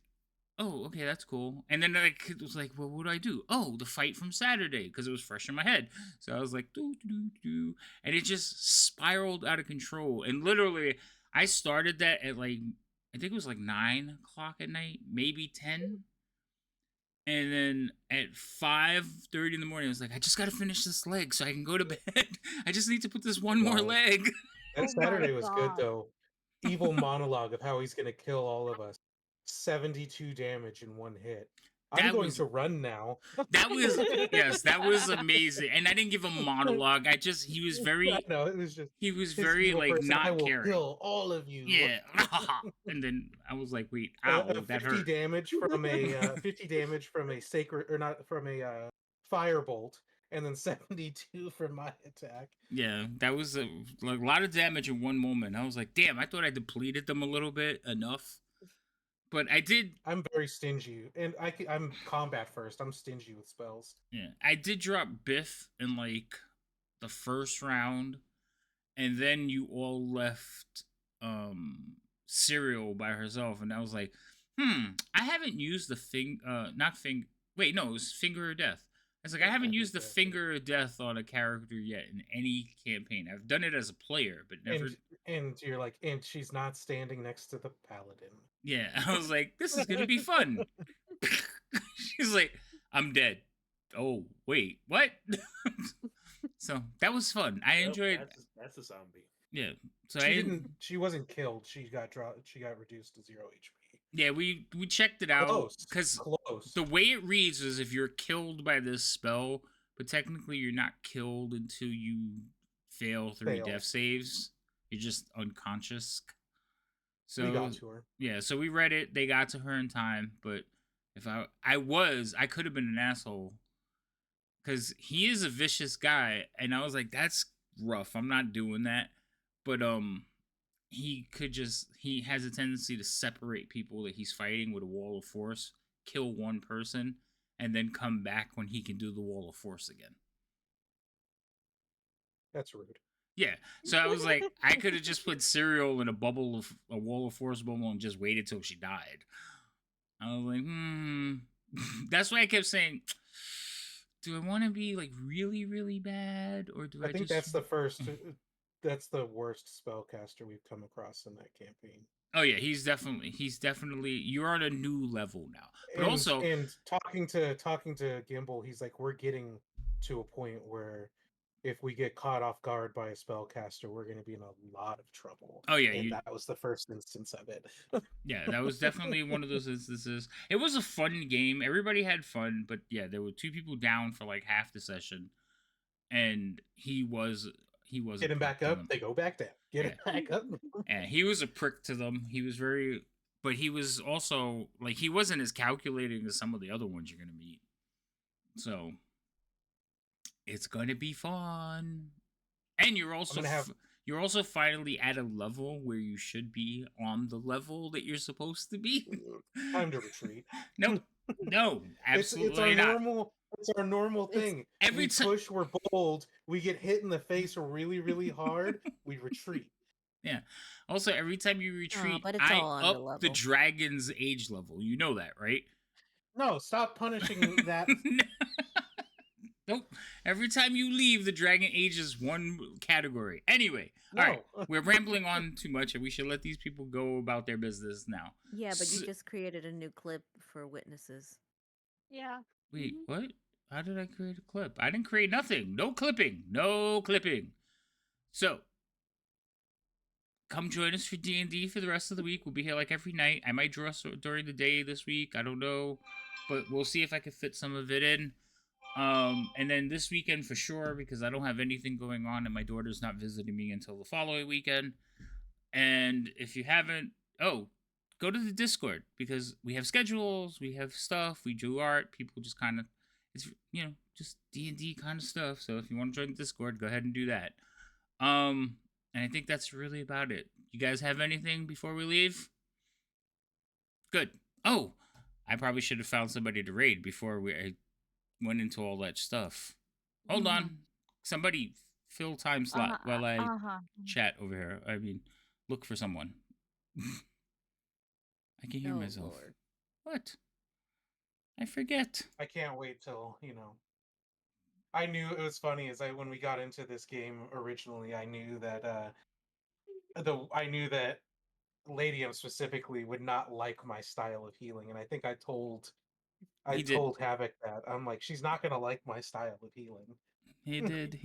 oh, okay, that's cool. And then it was like, well, what do I do? Oh, the fight from Saturday, because it was fresh in my head. So I was like, do, and it just spiraled out of control. And literally, I started that at like, I think it was like 9 o'clock at night, maybe 10. And then at 5:30 in the morning, I was like, I just got to finish this leg so I can go to bed. I just need to put this one more Wow. leg. That Oh Saturday my was good God. though. Evil monologue of how he's gonna kill all of us. 72 damage in one hit. I'm That going was- to run now. That was, yes, that was amazing. And I didn't give a monologue. He was very, No, it was just he was his very evil like person, I not will caring. kill all of you. Yeah. And then I was like, wait, ow, that 50 hurt. damage from a 50 damage from a sacred or not from a firebolt, and then 72 from my attack. Yeah, that was a lot of damage in one moment. I was like, damn, I thought I depleted them a little bit enough. But I did, I'm very stingy, and I'm combat first. I'm stingy with spells. yeah, I did drop Biff in like the first round, and then you all left Serial by herself, and I was like, I haven't used the it was Finger of Death. I was like, I haven't used the Finger of Death on a character yet in any campaign. I've done it as a player, but never. And you're like, and she's not standing next to the paladin. Yeah, I was like, this is gonna be fun. She's like, I'm dead. Oh wait, what? So that was fun. I Well, enjoyed. That's a zombie. Yeah. So She wasn't killed. She got reduced to 0 HP. Yeah, we checked it out Close. because Close. the way it reads is if you're killed by this spell, but technically you're not killed until you fail 3 Fail. death saves. You're just unconscious. So We got to her. yeah, so we read it. They got to her in time, but if I could have been an asshole because he is a vicious guy, and I was like, that's rough. I'm not doing that. But he has a tendency to separate people that he's fighting with a wall of force, kill one person, and then come back when he can do the wall of force again. That's rude. Yeah, so I was like, I could have just put cereal in a wall of force bubble and just waited till she died. I was like, That's why I kept saying, do I want to be like really, really bad, or do I? I think just... that's the worst spellcaster we've come across in that campaign. Oh yeah, he's definitely. You're on a new level now, but also talking to Gimbal, he's like, we're getting to a point where if we get caught off guard by a spellcaster, we're going to be in a lot of trouble. Oh yeah, that was the first instance of it. Yeah, that was definitely one of those instances. It was a fun game. Everybody had fun, but yeah, there were 2 people down for like half the session, and he wasn't Get him back up. They go back down. Get him back up. And he was a prick to them. He was very, but he was also like he wasn't as calculating as some of the other ones you're gonna meet. So it's gonna be fun, and you're also finally at a level where you should be on the level that you're supposed to be. Time to retreat. No, absolutely not. It's our normal thing. Every time push, we're bold. We get hit in the face really, really hard. We retreat. Yeah. Also, every time you retreat, but it's I all on the up the level. dragon's age level. You know that, right? No, stop punishing that. Nope. Every time you leave, the dragon ages 1 category. Anyway, all right. We're rambling on too much, and we should let these people go about their business now. Yeah, but you just created a new clip for witnesses. Yeah. Wait, what? How did I create a clip? I didn't create nothing. No clipping. No clipping. So, come join us for D&D for the rest of the week. We'll be here like every night. I might draw during the day this week. I don't know. But we'll see if I can fit some of it in. And then this weekend for sure, because I don't have anything going on and my daughter's not visiting me until the following weekend. And if you haven't, go to the Discord, because we have schedules, we have stuff, we do art, people just kind of, it's, just D&D kind of stuff. So if you want to join the Discord, go ahead and do that. And I think that's really about it. You guys have anything before we leave? Good. Oh, I probably should have found somebody to raid before I went into all that stuff. Hold on. Somebody fill time slot while I chat over here. I mean, look for someone. I can hear myself. Lord. What? I forget. I can't wait till, I knew it was funny when we got into this game originally, I knew that Lady M specifically would not like my style of healing, and I think I told Havoc that. I'm like, she's not gonna like my style of healing. He did.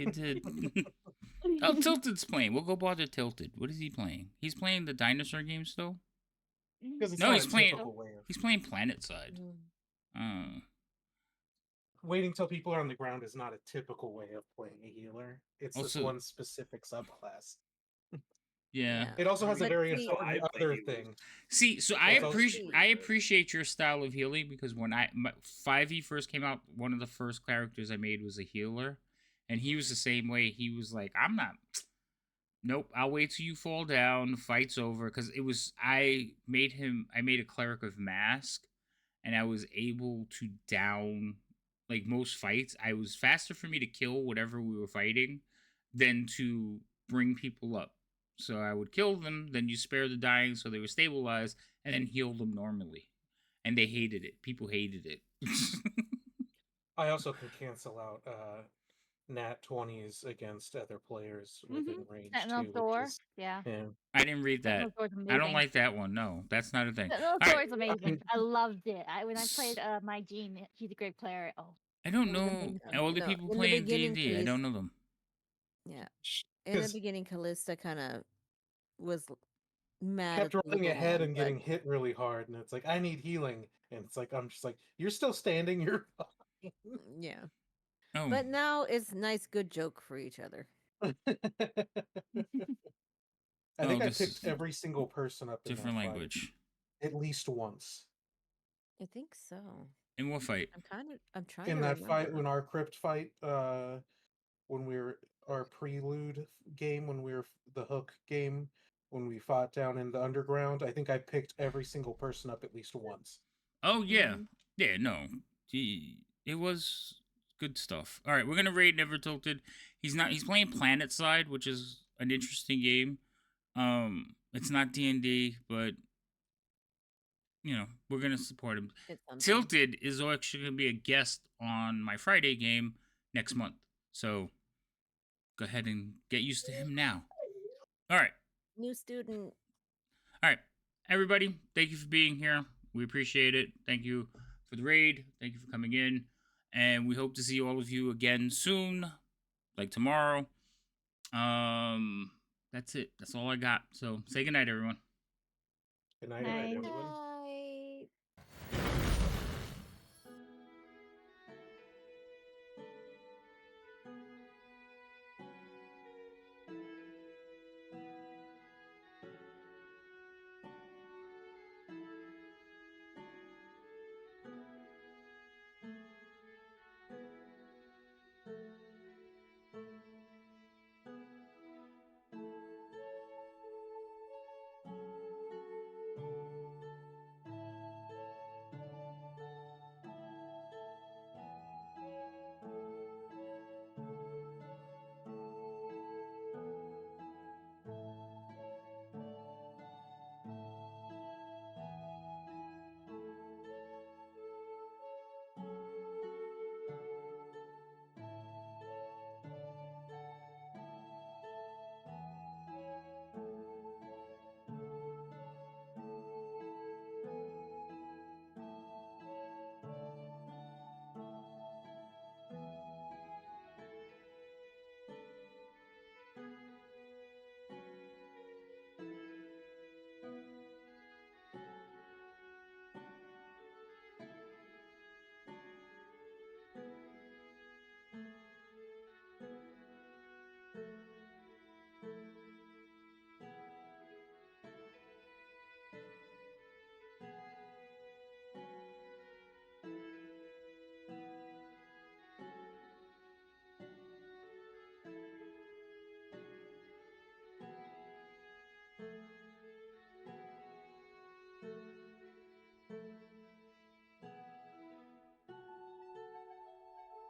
Oh, Tilted's playing. We'll go bother Tilted. What is he playing? He's playing the dinosaur game still? No, he's playing Planet Side. Waiting till people are on the ground is not a typical way of playing a healer. It's this one specific subclass. Yeah. It also has a very important other thing. See, so I appreciate your style of healing, because when 5e first came out, one of the first characters I made was a healer, and he was the same way. He was like, nope, I'll wait till you fall down, fight's over, because I made a cleric of mask, and I was able to down, like, most fights. I was faster for me to kill whatever we were fighting than to bring people up. So I would kill them, then you spare the dying so they were stabilized, and then heal them normally. And they hated it. People hated it. I also can cancel out nat 20s against other players within range Sentinel too. Thor, yeah. I didn't read that. I don't like that one. No, that's not a thing. Sentinel Thor is amazing. I loved it. When I played my Jean, she's a great player. I don't know all the people playing D&D. I don't know them. Yeah. In the beginning, Callista kind of was mad kept at the running little ahead man, and but getting hit really hard, and it's like I need healing, and it's like I'm just like you're still standing, you're fine. yeah. Oh, But now it's nice, good joke for each other. I Oh, think I this picked is every single person up in that different fight language. at least once. I think so. In what fight? I'm trying In to that fight, remember. when our crypt fight, when we were our prelude game, when we were the hook game, when we fought down in the underground, I think I picked every single person up at least once. Oh yeah, Mhm. yeah. No, it was good stuff. All right, we're gonna rate Never Tilted. He's not. He's playing Planet Side, which is an interesting game. It's not D&D, but you know we're gonna support him. It's something. Tilted is actually gonna be a guest on my Friday game next month. So go ahead and get used to him now. All right. New student. All right, everybody, thank you for being here. We appreciate it. Thank you for the raid. Thank you for coming in. And we hope to see all of you again soon, like tomorrow. That's it. That's all I got. So say goodnight, everyone. Good night, Night. everyone.